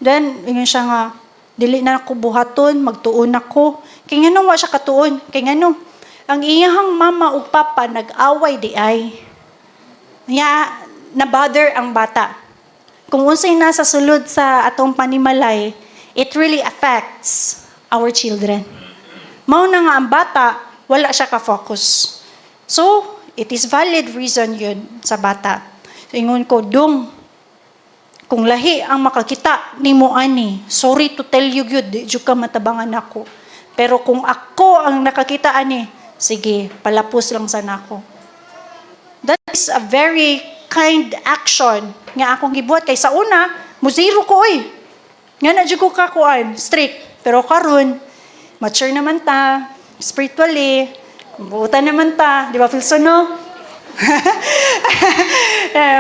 Then, ingon siya nga, dili na ako buhaton, magtuon ako. Kaya nga nung wa siya katuon, kaya nga nung, ang iyahang mama o papa nag-away di ay. Nga, na-bother ang bata. Kung unsay nasa sulod sa atong panimalay, it really affects our children. Mao na nga ang bata, wala siya ka-focus. So, it is valid reason yun sa bata. So, ingon ko, kung lahi ang makakita ni mo ani, sorry to tell you good, di ka matabangan ako. Pero kung ako ang nakakita ani, sige, palapos lang sana ako. That is a very kind action nga akong gibuhat kay sa una muzero ko nga na jud ko kakuan strict, pero karon mature naman ta spiritually, buutan naman ta, di ba Philson, no?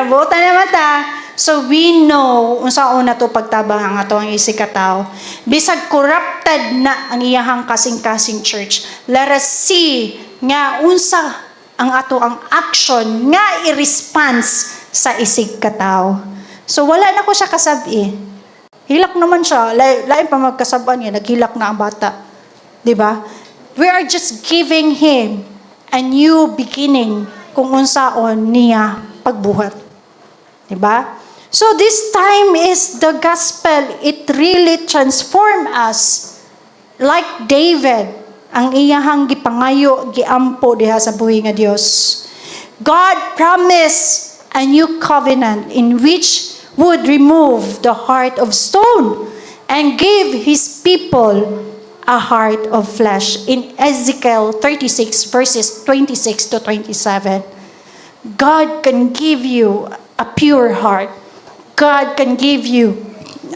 Buutan naman ta, so we know unsa una to pagtabang ang atong isikataw. Bisag corrupted na ang iyahang kasing-kasing church, let us see nga unsa ang ato ang action nga i-response sa isig kataw. So wala na ko siya kasabi. Hilak naman siya. Lain pa magkasaban niya, naghilak na ang bata. Diba? We are just giving him a new beginning kung unsaon niya pagbuhat. Diba? So this time is the gospel. It really transformed us. Like David, ang iyahang gipangayo, giampo diha sa buhi nga Dios. God promised a new covenant in which would remove the heart of stone and give his people a heart of flesh. In Ezekiel 36 verses 26 to 27. God can give you a pure heart. God can give you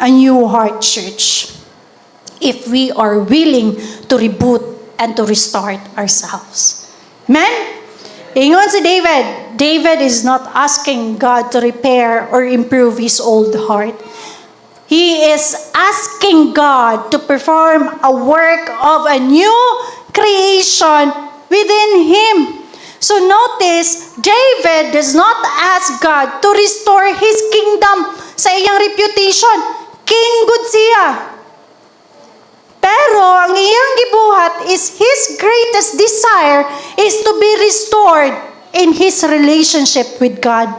a new heart, church, if we are willing to reboot and to restart ourselves. Amen? Ingon si David. David is not asking God to repair or improve his old heart. He is asking God to perform a work of a new creation within him. So notice, David does not ask God to restore his kingdom sa iyang reputation. King good siya. Pero ang iyang gibuhat is his greatest desire is to be restored in his relationship with God.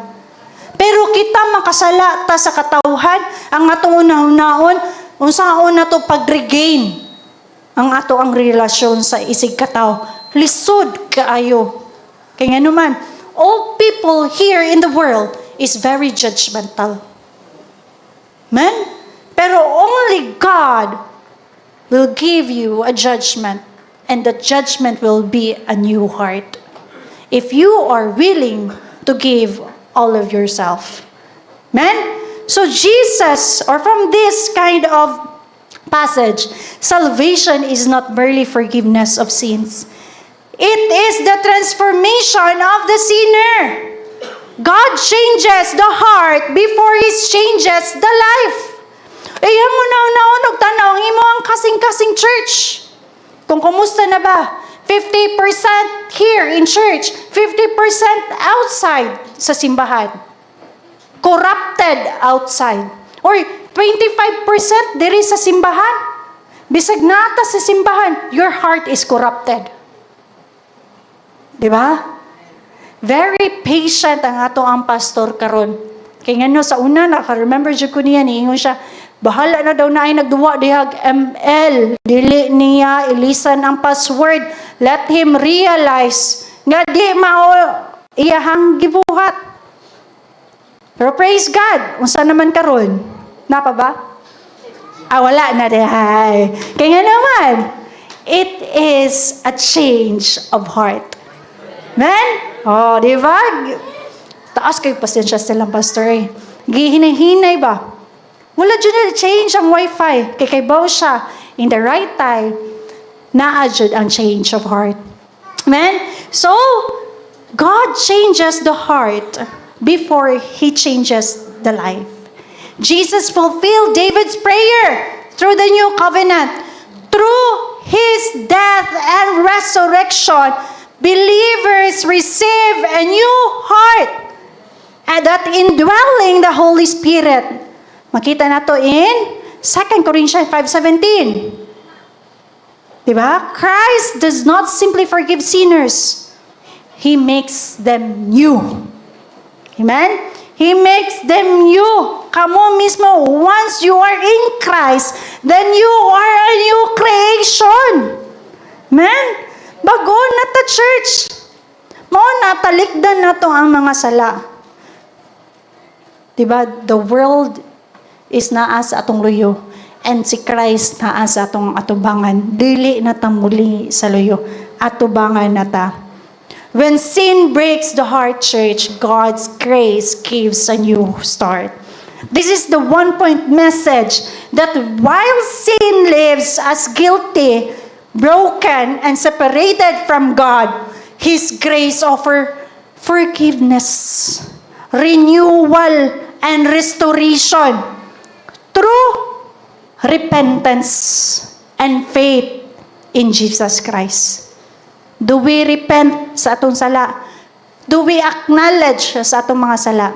Pero kita makasala ta sa katawhan, ang atong unahon-naon, unsaon na to pag-regain ang ato ang relasyon sa isig kataw. Lisod kaayo. Kaya nga naman, all people here in the world is very judgmental. Man? Pero only God will give you a judgment, and the judgment will be a new heart. If you are willing to give all of yourself. Amen? So Jesus, or from this kind of passage, salvation is not merely forgiveness of sins. It is the transformation of the sinner. God changes the heart before He changes the life. Iyan mo na tanaw, ang imo ang kasing-kasing church. Kung kumusta na ba? 50% here in church, 50% outside sa simbahan. Corrupted outside. Or 25% diri sa simbahan. Bisag nata sa simbahan, your heart is corrupted. Diba? Very patient ang ato ang pastor karon. Kaya nga no, sa una, naka-remember dyan ko niya, niingon siya, bahala na daw na ay nagduwa dihag ML. Dili niya, ilisan ang password. Let him realize nga di mao iyahang gibuhat. Pero praise God, unsa naman karon? Napa ba? Wala na dihay. Kaya nga naman, it is a change of heart. Man? Oh, di ba? Taas kayo pasensya silang pastor eh. Gihinay-hinay ba? Wala dyan change ang wifi. Kay baw siya. In the right time, na-adjud ang change of heart. Amen? So, God changes the heart before He changes the life. Jesus fulfilled David's prayer through the new covenant. Through His death and resurrection, believers receive a new heart. And that indwelling the Holy Spirit. Makita na to in 2 Corinthians 5:17. Diba? Christ does not simply forgive sinners. He makes them new. Amen? He makes them new. Kamo mismo, once you are in Christ, then you are a new creation. Amen? Bago na ta church. Mao natalikdan na to ang mga sala. Diba? The world is naa sa atong luyo. And si Christ naa sa atong atubangan. Dili na ta muli sa luyo. Atubangan na ta. When sin breaks the heart, church, God's grace gives a new start. This is the one-point message that while sin lives as guilty, broken, and separated from God, His grace offers forgiveness, renewal, and restoration through repentance and faith in Jesus Christ. Do we repent sa atong sala? Do we acknowledge sa atong mga sala?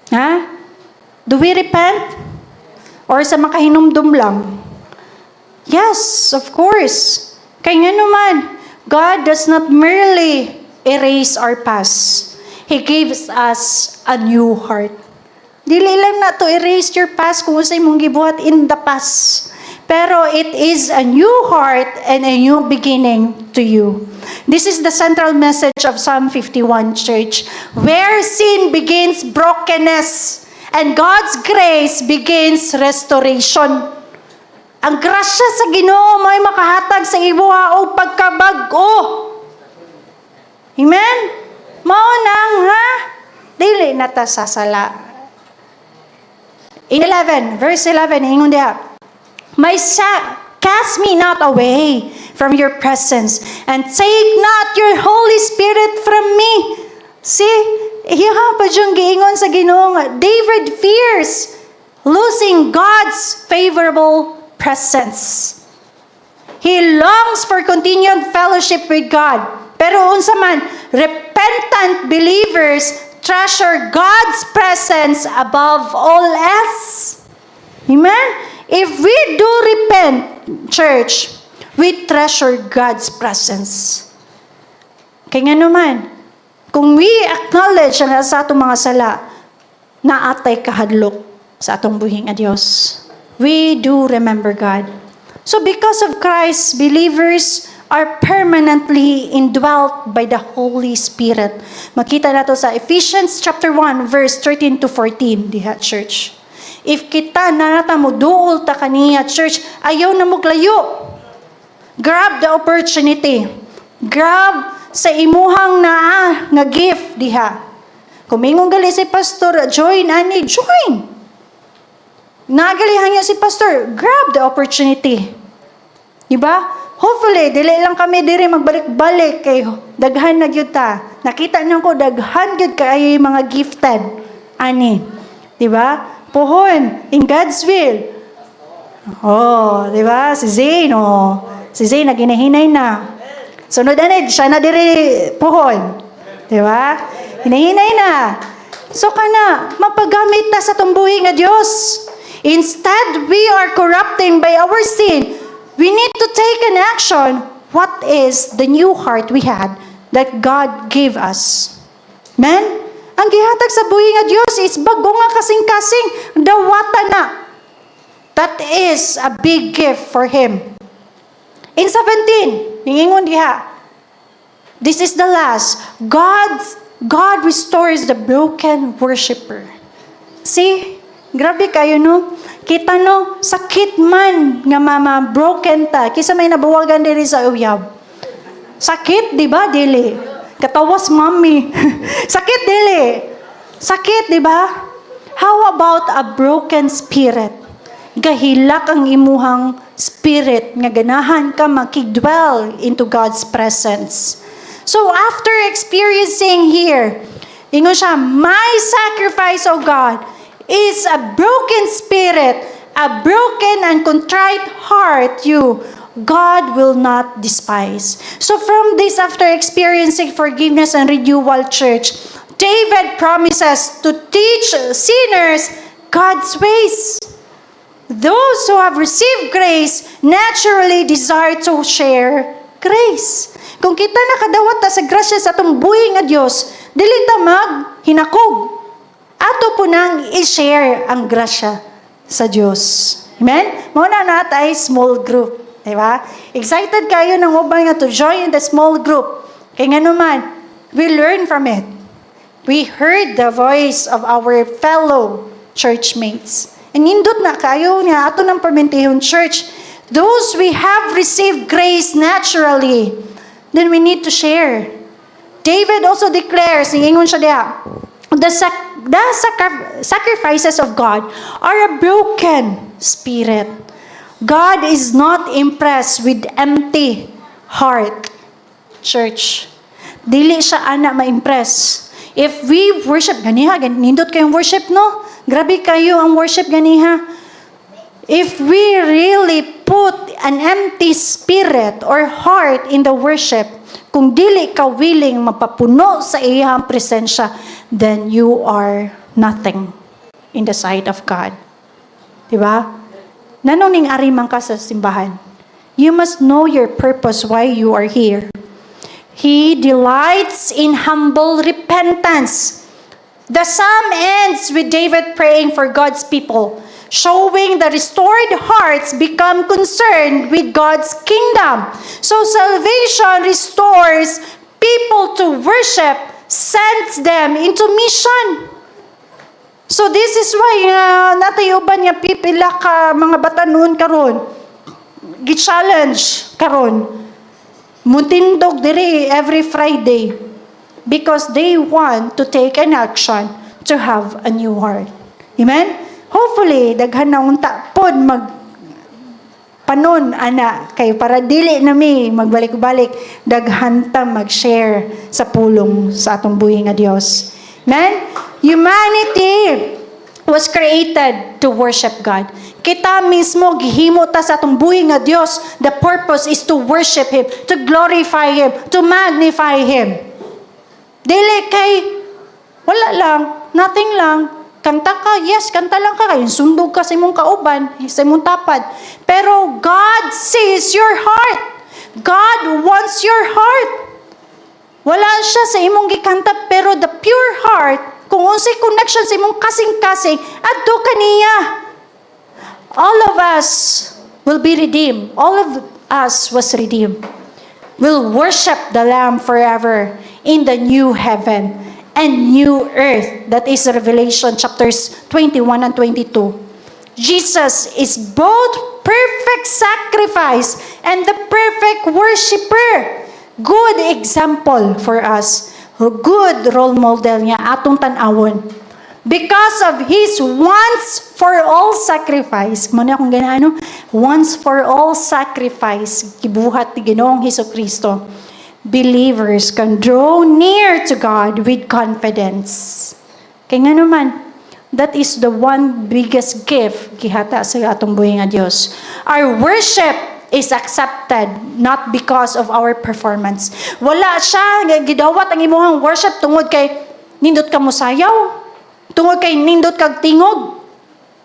Ha? Do we repent? Or sa makahinumdum lang? Yes, of course. Kaya nga naman, God does not merely erase our past. He gives us a new heart. Dili lang na to erase your past kung sa imong gibuhat in the past. Pero it is a new heart and a new beginning to you. This is the central message of Psalm 51, church. Where sin begins brokenness and God's grace begins restoration. Ang grasya sa Ginoo may makahatag sa ibuha o pagkabag-o. Amen? Mao nang ha? Dili na ta sasala. In 11, verse 11, ingon diha. Cast me not away from your presence, and take not your Holy Spirit from me. See, iya pa diyang giingon sa Ginoo. David fears losing God's favorable presence. He longs for continued fellowship with God. Pero unsa man, repentant believers treasure God's presence above all else. Amen? If we do repent, church, we treasure God's presence. Kaya nga naman, kung we acknowledge ang sa atong mga sala, naatay kahadlok sa atong buhing a Dios. We do remember God. So because of Christ, believers are permanently indwelt by the Holy Spirit. Makita nato sa Ephesians chapter 1, verse 13 to 14, diha, church. If kita nanata mo duol ta kaniya, church, ayaw na mo glayo. Grab the opportunity. Grab sa imuhang nga gift diha. Kung mingong gali si pastor, join ani, join. Nagalihan niya si pastor, grab the opportunity. Diba? Hopefully, dili lang kami diri magbalik-balik kay daghan na gyud ta. Nakita niyo ko daghan gyud kay mga gifted ani. Diba? Puhon, in God's will. Oh, di ba? Si Zane, oh. Si Zane, naginahinay na. Sunod anid, siya na diri puhon. Di ba? Hinahinay na. So kana, mapagamit ta sa tumbuhi nga Diyos. Instead, we are corrupting by our sin. We need to take an action. What is the new heart we had that God gave us? Amen? Ang gihatag sa buhi nga Diyos is bago nga kasing-kasing, dawata na. That is a big gift for Him. In 17, ingon diha, this is the last. God restores the broken worshiper. See? Grabe kayo, no? Kita, no? Sakit man nga mama, broken ta. Kisa may nabuwagan diri sa uyab. Sakit, di ba? Dili. Katawas mami. Sakit, dili. Sakit, di ba? How about a broken spirit? Gahilak ang imuhang spirit nga ganahan ka makidwell into God's presence. So after experiencing here, ingon siya, my sacrifice, O God, is a broken spirit, a broken and contrite heart God will not despise. So from this, after experiencing forgiveness and renewal, church, David promises to teach sinners God's ways. Those who have received grace naturally desire to share grace. Kung kita nakadawat ta sa grasya sa atong buhi nga Dios, dili ta maghinakog. Ato po nang i-share ang grasya sa Diyos. Amen? Muna natay small group. Diba? Excited kayo ng ubang nga to join the small group. Kaya nga naman, we learn from it. We heard the voice of our fellow churchmates. And nindot na kayo nga ato ng Permentihon Church. Those we have received grace naturally, then we need to share. David also declares, ingon siya diya, the sacrifices of God are a broken spirit. God is not impressed with empty heart. Church, dili siya ana ma-impress. If we worship, ganiha, nindot kayong worship, no? Grabe kayo ang worship, ganiha. If we really put an empty spirit or heart in the worship, kung dili ka willing mapapuno sa iyang presensya, then you are nothing in the sight of God. Diba? Nanoning ari man ka sa simbahan. You must know your purpose why you are here. He delights in humble repentance. The psalm ends with David praying for God's people, showing the restored hearts become concerned with God's kingdom. So salvation restores people to worship, sends them into mission. So this is why natayuban niya pipila ka mga batanon karon. Gi-challenge karon. Muntindog diri every Friday because they want to take an action to have a new heart. Amen? Hopefully, daghan na unta pod panon ana kay para dili nami magbalik-balik daghan ta mag-share sa pulong sa atong buhi nga Dios. Amen? Humanity was created to worship God. Kita mismo gihimo ta sa atong buhi nga Dios. The purpose is to worship Him, to glorify Him, to magnify Him. Dili kay wala lang, nothing lang. Kanta ka, yes, kanta lang ka. Sundog ka sa imong kauban, sa imong tapad. Pero God sees your heart. God wants your heart. Wala siya sa imong gikanta, pero the pure heart, kung unsay connection sa imong kasing-kasing, adto kaniya. All of us will be redeemed. All of us was redeemed. We'll worship the Lamb forever in the new heaven and new earth. That is Revelation chapters 21 and 22. Jesus is both perfect sacrifice and the perfect worshiper. Good example for us. Good role model niya atong tan-awon. Because of His once for all sacrifice. Muna akong ganano, once for all sacrifice gibuhat ni Ginoong Hesukristo. Believers can draw near to God with confidence. Kaya nga naman, that is the one biggest gift gihata sa atong buhi nga Dios. Our worship is accepted not because of our performance. Wala siya gidawat ang imong worship tungod kay nindot ka mo sayaw, tungod kay nindot kag tingog.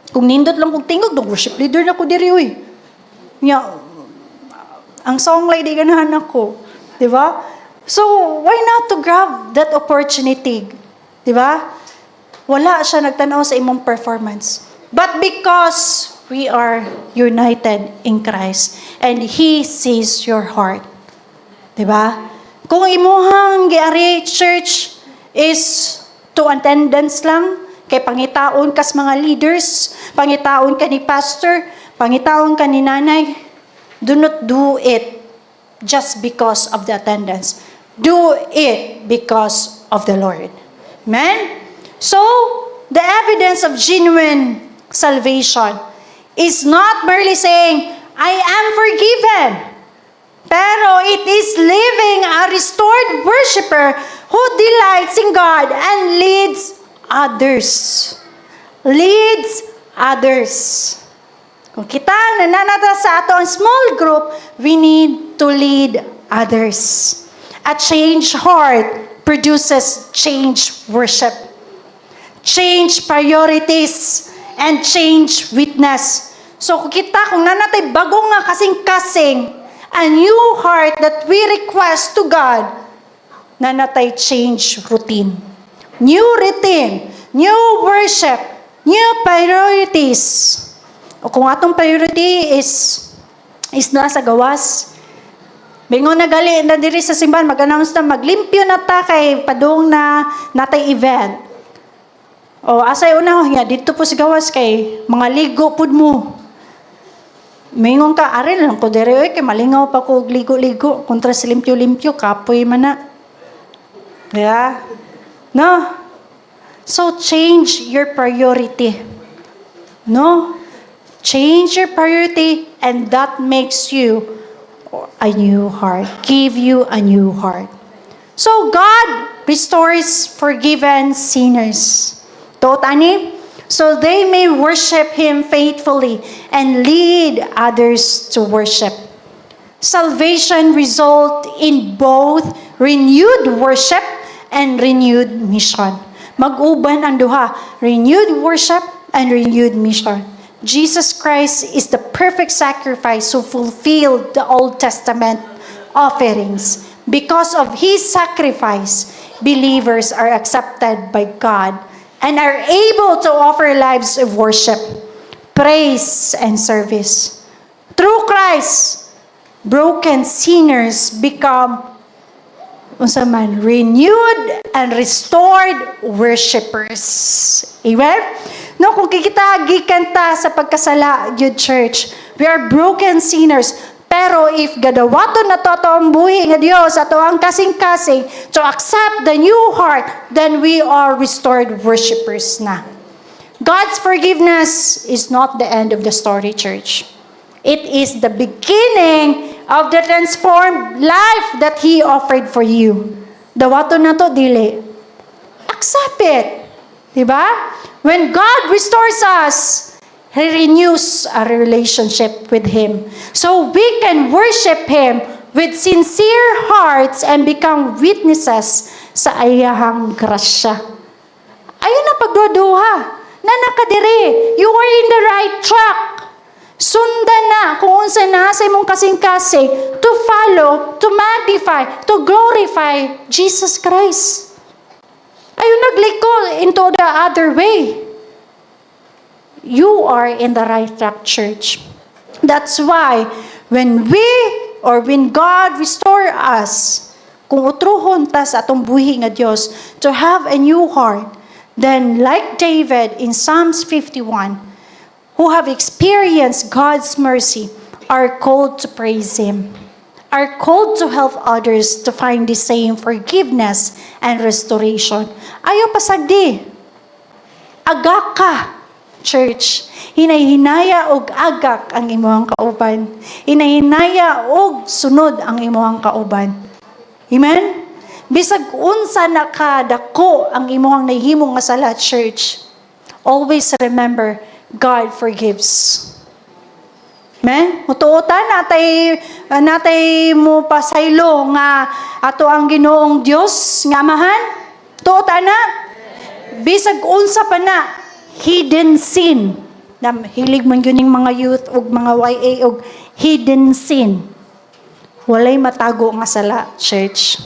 Kung nindot lang kog tingog, worship leader na ko diri uy. Ang song lady ganahan ako. Diba? So, why not to grab that opportunity? Diba? Wala siya nagtanaw sa imong performance. But because we are united in Christ and He sees your heart. Diba? Kung imuhang giari church is to attendance lang, kay pangitaon kas mga leaders, pangitaon ka ni pastor, pangitaon ka ni nanay, do not do it just because of the attendance. Do it because of the Lord. Amen? So, the evidence of genuine salvation is not merely saying, I am forgiven. Pero it is living a restored worshiper who delights in God and leads others. Leads others. Kung kita nananata sa ato ang small group, we need to lead others. A changed heart produces changed worship. Change priorities and change witness. So kung nanatay bagong nga kasing-kasing, a new heart that we request to God, nanatay change routine. New routine, new worship, new priorities. O kung atong priority is nasa gawas, bingon na gali na diri sa simbahan, mag-announce na, maglimpyo na ta kay padung na natay event. O asay una nga, dito po sa gawas kay mga ligo pud mo. Mingon ka, arin lang ko diri, kay malingaw pa ko ligo-ligo, kontra sa limpyo-limpyo, kapoy man na. Yeah? No? So change your priority. No? Change your priority and that makes you a new heart. Give you a new heart. So God restores forgiven sinners. Tot ani? so they may worship Him faithfully and lead others to worship. Salvation results in both renewed worship and renewed mission. Mag-uban ang duha, renewed worship and renewed mission. Jesus Christ is the perfect sacrifice who fulfilled the Old Testament offerings. Because of His sacrifice, believers are accepted by God and are able to offer lives of worship, praise, and service. Through Christ, broken sinners become renewed and restored worshipers. Amen? No, kung kikita, gikanta sa pagkasala, good church, we are broken sinners. Pero if gadawato na to ang buhi nga Dios ato ang kasing-kasing to accept the new heart, then we are restored worshipers na. God's forgiveness is not the end of the story, church. It is the beginning of the transformed life that He offered for you. Dawato na to, dili. Accept it. Diba? When God restores us, He renews our relationship with Him. So we can worship Him with sincere hearts and become witnesses sa ayahang grasya. Ayun na pagduduha. Na nakadiri. You are in the right track. Sundan na kung unsa na sa imong kasing-kasing to follow, to magnify, to glorify Jesus Christ. Ayun nagliko into the other way. You are in the right track, church. That's why when God restore us, kung utruhon ta sa atong buhi nga Dios to have a new heart, then like David in Psalms 51, who have experienced God's mercy, are called to praise Him, are called to help others to find the same forgiveness and restoration. Ayaw pasagdi. Agak ka, church. Hinay-hinaya og agak ang imuhang kauban. Hinay-hinaya og sunod ang imuhang kauban. Amen? Bisag unsa na kadako ang imuhang nahimong nga sala, church. Always remember, God forgives. Amen? Mutuotan natay mo pasaylo nga ato ang Ginoong Dios nga amahan. Tuotan na. Bisag unsa pa na hidden sin. Hilig man yun yung mga youth o mga YA o hidden sin. Walay matago nga sala, church.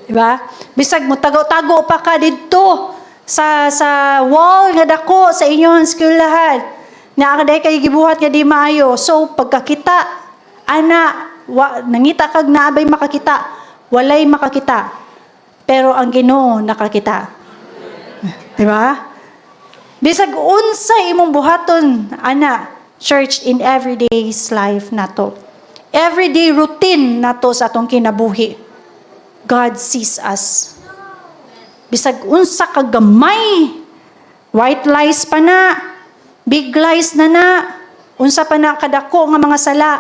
Diba? Bisag mo tago-tago pa ka dito sa wall nga dako sa inyong eskwelahan. Naakaday kay gibuhat nga di maayo. So pagkakita nangita kag naabay makakita, walay makakita. Pero ang Ginoo nakakita. Diba? Bisag unsa imong buhaton church, in everyday's life nato. Everyday routine nato sa atong kinabuhi. God sees us. Bisag unsa ka gamay, white lies pa na, big lies na, unsa pa na kadako nga mga sala,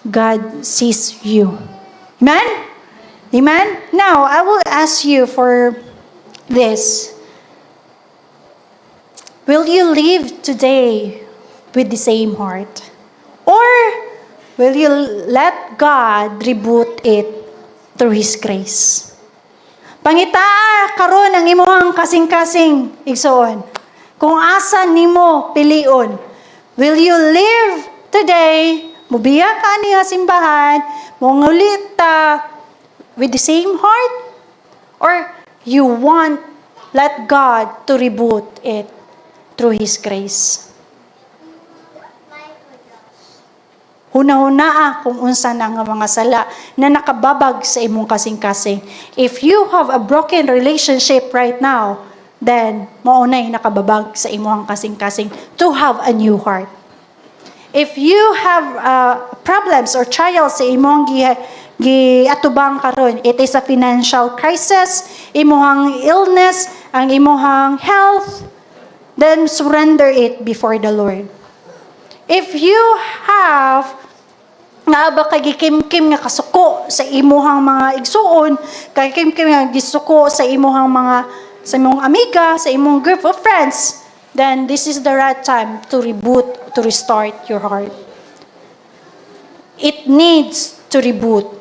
God sees you. Amen? Amen? Now, I will ask you for this. Will you live today with the same heart? Or will you let God reboot it through His grace? Pangitaa karon ang imong kasing-kasing igsoon. Kung asa nimo pilion, will you live today, mubiya ka niya simbahan, mongulita with the same heart? Or you want let God to reboot it through His grace? Huna-huna kung unsa na nga mga sala na nakababag sa imong kasing-kasing. If you have a broken relationship right now, then maunay nakababag sa imong kasing-kasing to have a new heart. If you have problems or trials sa imong giatubang karon, it is a financial crisis, imong illness, ang imong health, then surrender it before the Lord. If you have nga ba kagikimkim nga kasuko sa imuhang mga igsuon, kagikimkim nga gisuko sa imuhang mga sa imong amiga, sa imong group of friends, then this is the right time to reboot, to restart your heart. It needs to reboot.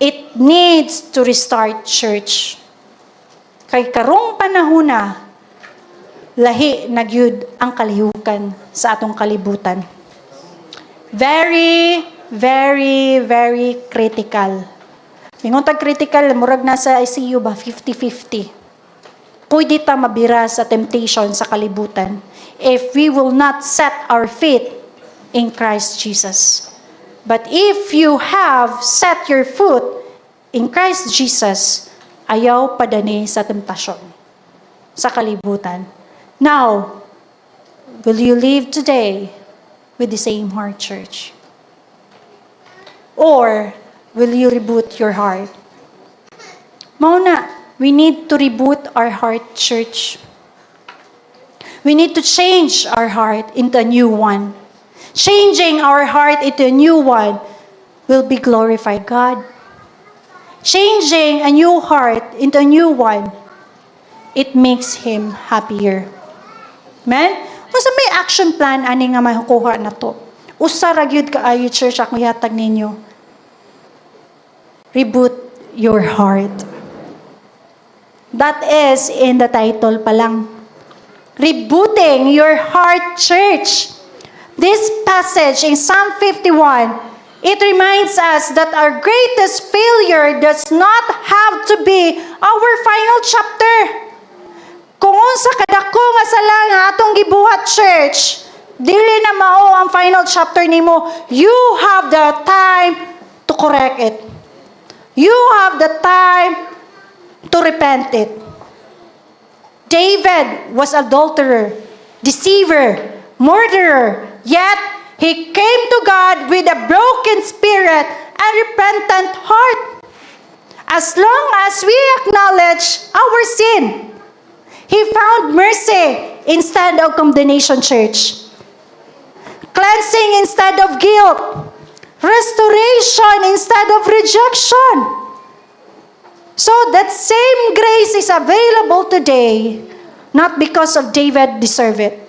It needs to restart, church. Kay karong panahon na, lahi na gyud ang kalihukan sa atong kalibutan. Very, very, very critical. Mingon tag critical, murag nasa ICU ba, 50-50. Pwede ta mabira sa temptation sa kalibutan if we will not set our faith in Christ Jesus. But if you have set your foot in Christ Jesus, ayaw padani sa temptasyon, sa kalibutan. Now, will you live today with the same heart, church? Or will you reboot your heart? Mauna, we need to reboot our heart, church. We need to change our heart into a new one. Changing our heart into a new one will be glorify God. Changing a new heart into a new one, it makes Him happier. Amen? Usa may action plan ani nga makukuha na to. Usa ra gyud kaayo, church, ako yatag ninyo. Reboot your heart. That is in the title pa lang. Rebooting your heart, church. This passage in Psalm 51, it reminds us that our greatest failure does not have to be our final chapter. Kung unsa kadako nga sala nga atong gibuhat, church, dili na mao ang final chapter nimo. You have the time to correct it. You have the time to repent it. David was adulterer, deceiver, murderer, yet he came to God with a broken spirit and repentant heart. As long as we acknowledge our sin, He found mercy instead of condemnation, church. Cleansing instead of guilt. Restoration instead of rejection. So that same grace is available today, not because of David deserve it.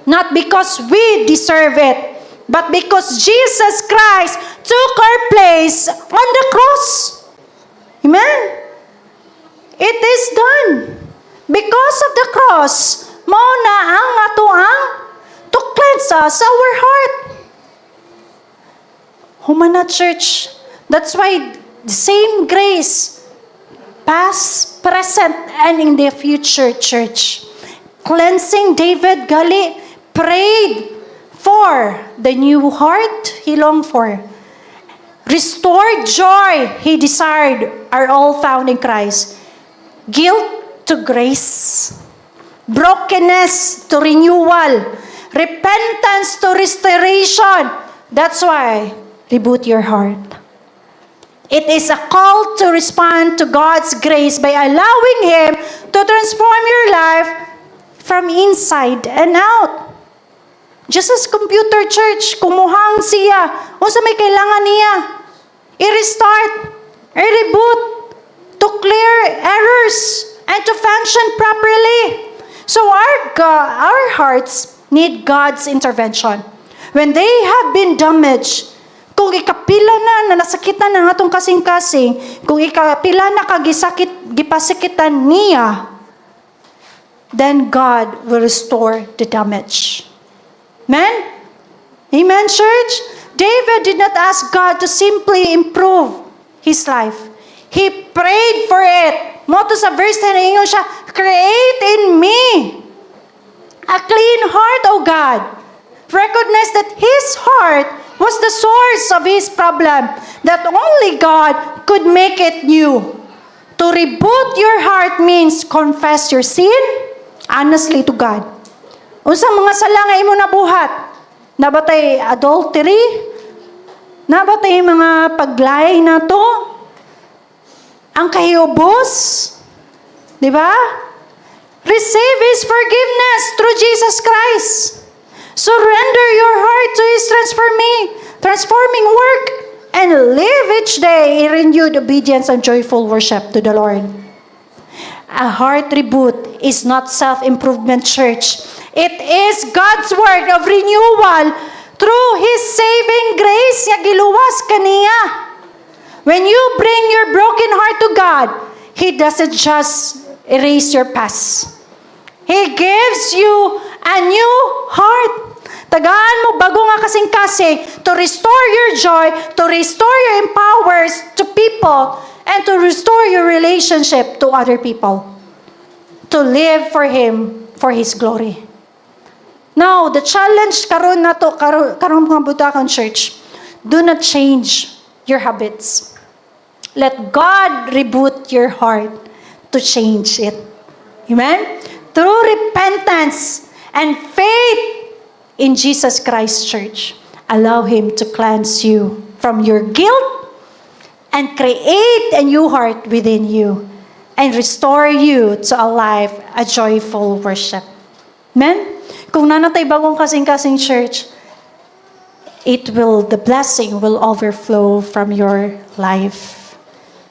Not because we deserve it, but because Jesus Christ took our place on the cross. Amen? It is done. Because of the cross, mao na ang atoang to cleanse us our heart. Humana, church. That's why the same grace, past, present, and in the future, church. Cleansing David gali, prayed for the new heart he longed for. Restored joy he desired are all found in Christ. Guilt to grace. Brokenness to renewal. Repentance to restoration. That's why, reboot your heart. It is a call to respond to God's grace by allowing Him to transform your life from inside and out. Just as computer, church, kumuhang siya, o sa may kailangan niya, i-restart, i-reboot, to clear errors, and to function properly. So our hearts need God's intervention. When they have been damaged, kung ikapila na nasakitan ng atong kasing-kasing, kung ikapila na gipasikitan niya, then God will restore the damage. Amen? Amen, church? David did not ask God to simply improve his life. He prayed for it. Moto sa verse na ingon siya, create in me a clean heart, O God. Recognize that his heart was the source of his problem, that only God could make it new. To reboot your heart means confess your sin honestly to God. Unsang mga sala nga imo nabuhat? Nabatay adultery? Nabatay mga paglay na to? Ang kahiubos? Di ba? Receive His forgiveness through Jesus Christ. Surrender your heart to His transforming work, and live each day in renewed obedience and joyful worship to the Lord. A heart reboot is not self-improvement, church. It is God's work of renewal through His saving grace nga giluwas kaniya. When you bring your broken heart to God, He doesn't just erase your past. He gives you a new heart. Tagaan mo bago nga kasing-kasing to restore your joy, to restore your empowers to people, and to restore your relationship to other people. To live for Him, for His glory. Now, the challenge karon na to, karon mga Butakan Church, do not change your habits. Let God reboot your heart to change it. Amen? Through repentance and faith in Jesus Christ, Church, allow Him to cleanse you from your guilt and create a new heart within you and restore you to a life, a joyful worship. Amen? Kung nanatay bagong kasing-kasing church, the blessing will overflow from your life.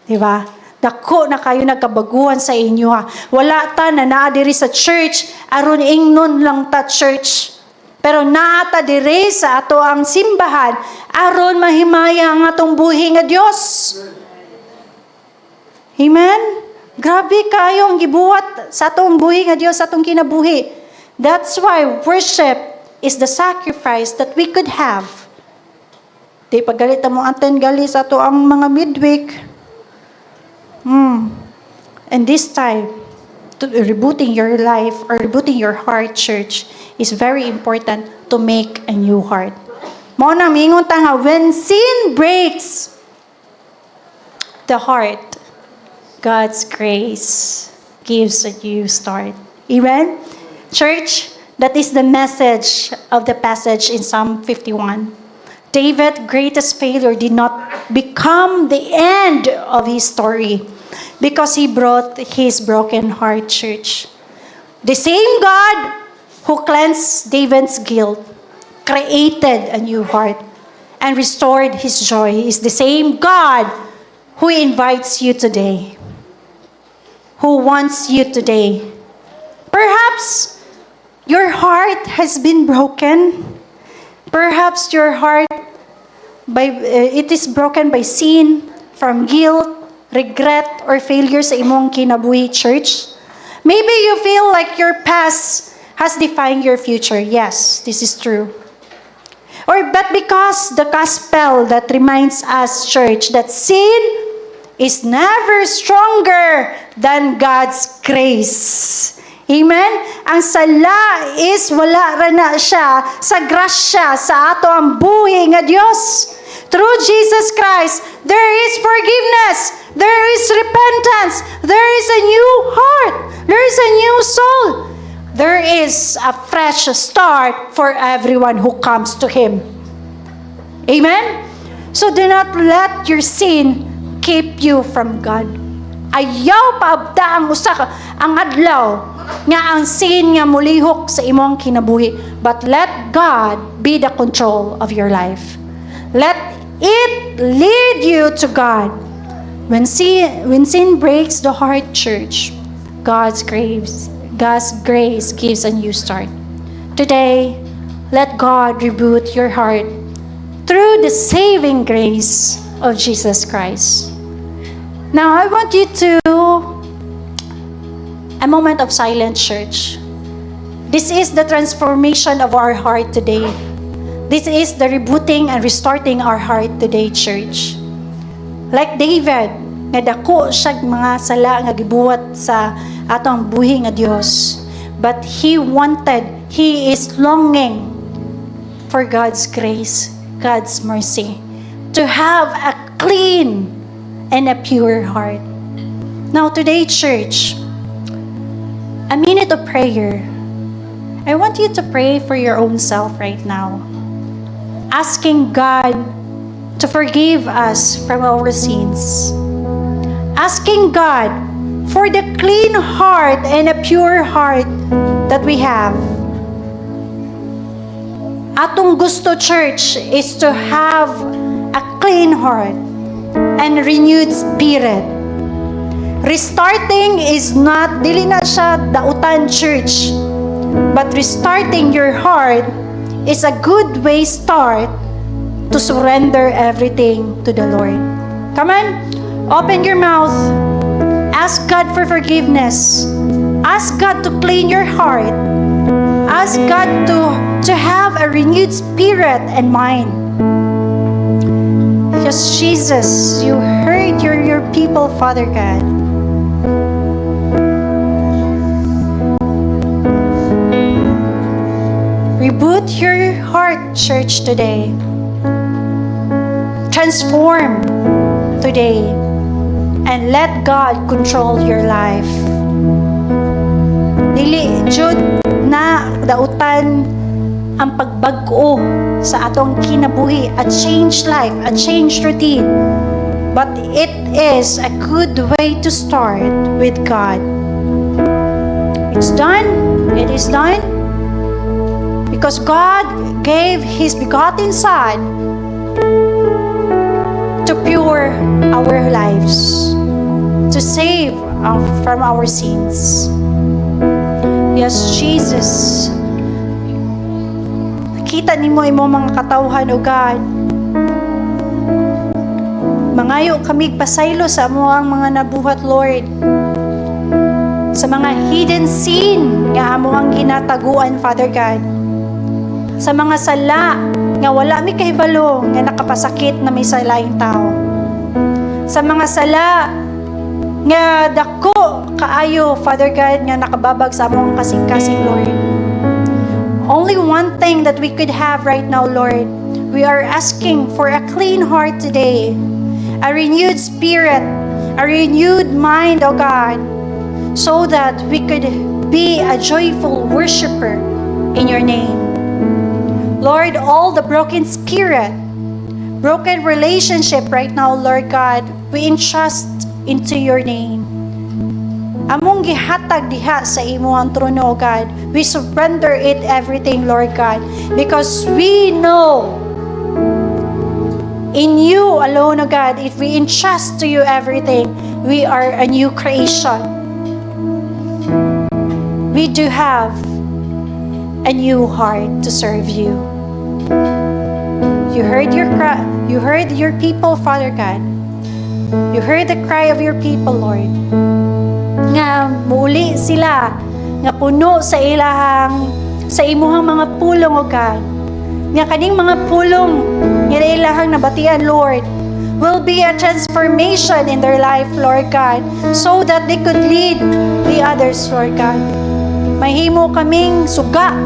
Diba? Dako na kayo nagkabaguhan sa inyo ha. Wala ta na naadiri sa church, aron ingnon lang ta church. Pero naata diri sa ato ang simbahan, aron mahimaya ang atong buhi nga Dios. Amen? Grabe kayo ang gibuhat sa atong buhi nga Dios, sa atong kinabuhi. That's why worship is the sacrifice that we could have. Di paggalita mo anten gali sa ato ang mga midweek. And this time, rebooting your life or rebooting your heart, church, is very important to make a new heart. Mo na mingon ta nga, when sin breaks the heart, God's grace gives a new start. Amen? Church, that is the message of the passage in Psalm 51. David's greatest failure did not become the end of his story because he brought his broken heart, church. The same God who cleansed David's guilt, created a new heart, and restored his joy is the same God who invites you today, who wants you today. Perhaps your heart has been broken. Perhaps your heart it is broken by sin, from guilt, regret, or failure sa imong kinabuhi, church. Maybe you feel like your past has defined your future. Yes, this is true. But because the gospel that reminds us, church, that sin is never stronger than God's grace. Amen? Ang sala is wala ra na siya sa grasya sa ato ang buhi nga Dios. Through Jesus Christ, there is forgiveness, there is repentance, there is a new heart, there is a new soul. There is a fresh start for everyone who comes to Him. Amen? So do not let your sin keep you from God. Ayaw paabda ang usa ka ang adlaw nga ang sin nga mulihok sa imong kinabuhi, but let God be the control of your life. Let it lead you to God. When sin breaks the heart, church, God's grace gives a new start. Today, let God reboot your heart through the saving grace of Jesus Christ. Now, I want you to a moment of silent, church. This is the transformation of our heart today. This is the rebooting and restarting our heart today, church. Like David, nga dako siya mga sala nga gibuhat sa atong buhi nga Dios. But he is longing for God's grace, God's mercy, to have a clean and a pure heart. Now today, church, a minute of prayer. I want you to pray for your own self right now. Asking God to forgive us from our sins. Asking God for the clean heart and a pure heart that we have. Atong gusto, church, is to have a clean heart and renewed spirit. Restarting is not, dili na siya dautan, church. But restarting your heart is a good way start to surrender everything to the Lord. Come on, open your mouth. Ask God for forgiveness. Ask God to clean your heart. Ask God to have a renewed spirit and mind. Yes, Jesus, you heard your people, Father God. Reboot your heart, church, today. Transform today. And let God control your life. Dili jud na dautan ang pagbag-o sa atong kinabuhi, a changed life, a changed routine. But it is a good way to start with God. It's done. It is done. Because God gave His begotten Son to pure our lives, to save from our sins. Yes, Jesus. Nakita nimo imo mga katawhan, O God. Mangayo kami pasaylo sa amo ang mga nabuhat, Lord. Sa mga hidden sin nga amo ang ginataguan, Father God. Sa mga sala nga wala mi kahibalo nga nakapasakit na may salaing tao. Sa mga sala nga dako kaayo, Father God, nga nakababag sa among kasing-kasing, Lord. Only one thing that we could have right now, Lord. We are asking for a clean heart today, a renewed spirit, a renewed mind, O God, so that we could be a joyful worshiper in your name. Lord, all the broken spirit, broken relationship right now, Lord God, we entrust into your name. Among gihatag diha sa imuhang trono, O God. We surrender it everything, Lord God, because we know in you alone, O God, if we entrust to you everything, we are a new creation. We do have a new heart to serve you. You heard your cry. You heard your people, Father God. You heard the cry of your people, Lord. Nga muli sila nga puno sa imuhang mga pulong, O God. Nga kaning mga pulong nga ilahang nabatian, Lord, will be a transformation in their life, Lord God, so that they could lead the others, Lord God. Mahimo kaming suga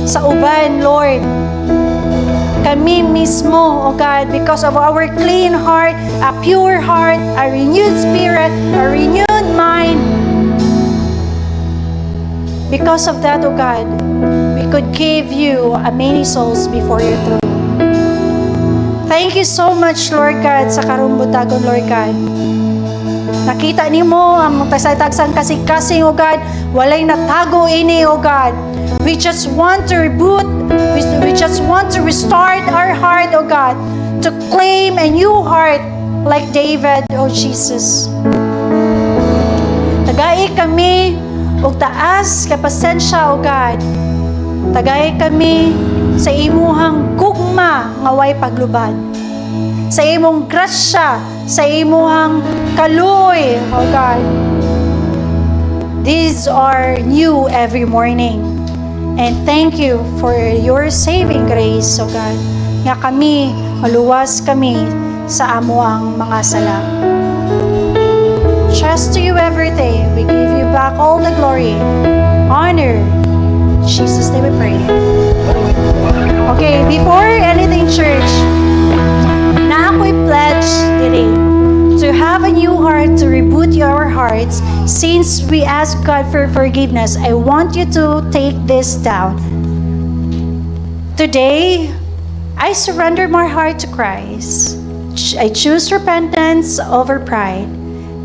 sa uban, Lord. Kami mismo, O God, because of our clean heart, a pure heart, a renewed spirit, a renewed mind. Because of that, O God, we could give you many souls before your throne. Thank you so much, Lord God, sa karumbutagon, Lord God. Nakita nimo ang tagsang kasing-kasing, O God, walay natago ini, O God. We just want to reboot. We just want to restart our heart, O God, to claim a new heart like David, O Jesus. Tagay kami og taas ka pasensya, O God. Tagay kami sa imuhang gugma nga way paglubad. Sa imong grasya, sa imuhang kaluoy, O God. These are new every morning. And thank you for your saving grace, O God. Nga kami, maluwas kami sa amo ang mga sala. Trust to you every day. We give you back all the glory, honor. In Jesus' name we pray. Okay, before anything, church, na ako'y pledge today to have a new heart, to reboot your hearts. Since we ask God for forgiveness, I want you to take this down. Today, I surrender my heart to Christ. I choose repentance over pride,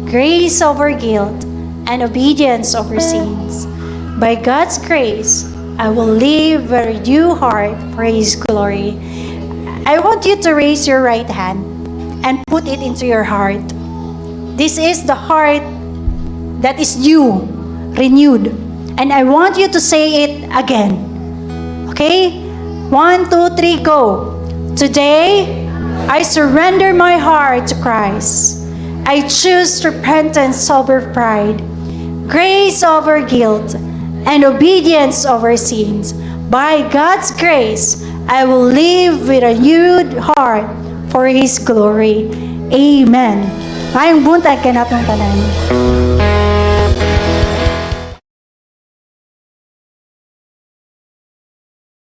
grace over guilt, and obedience over sins. By God's grace, I will live a new heart for His glory. I want you to raise your right hand and put it into your heart. This is the heart that is new, renewed, And I want you to say it again. Okay? 1, 2, 3, go. Today, I surrender my heart to Christ. I choose repentance over pride, grace over guilt, and obedience over sins. By God's grace, I will live with a renewed heart for His glory. Amen. Ngayong buntag ka natong tanan.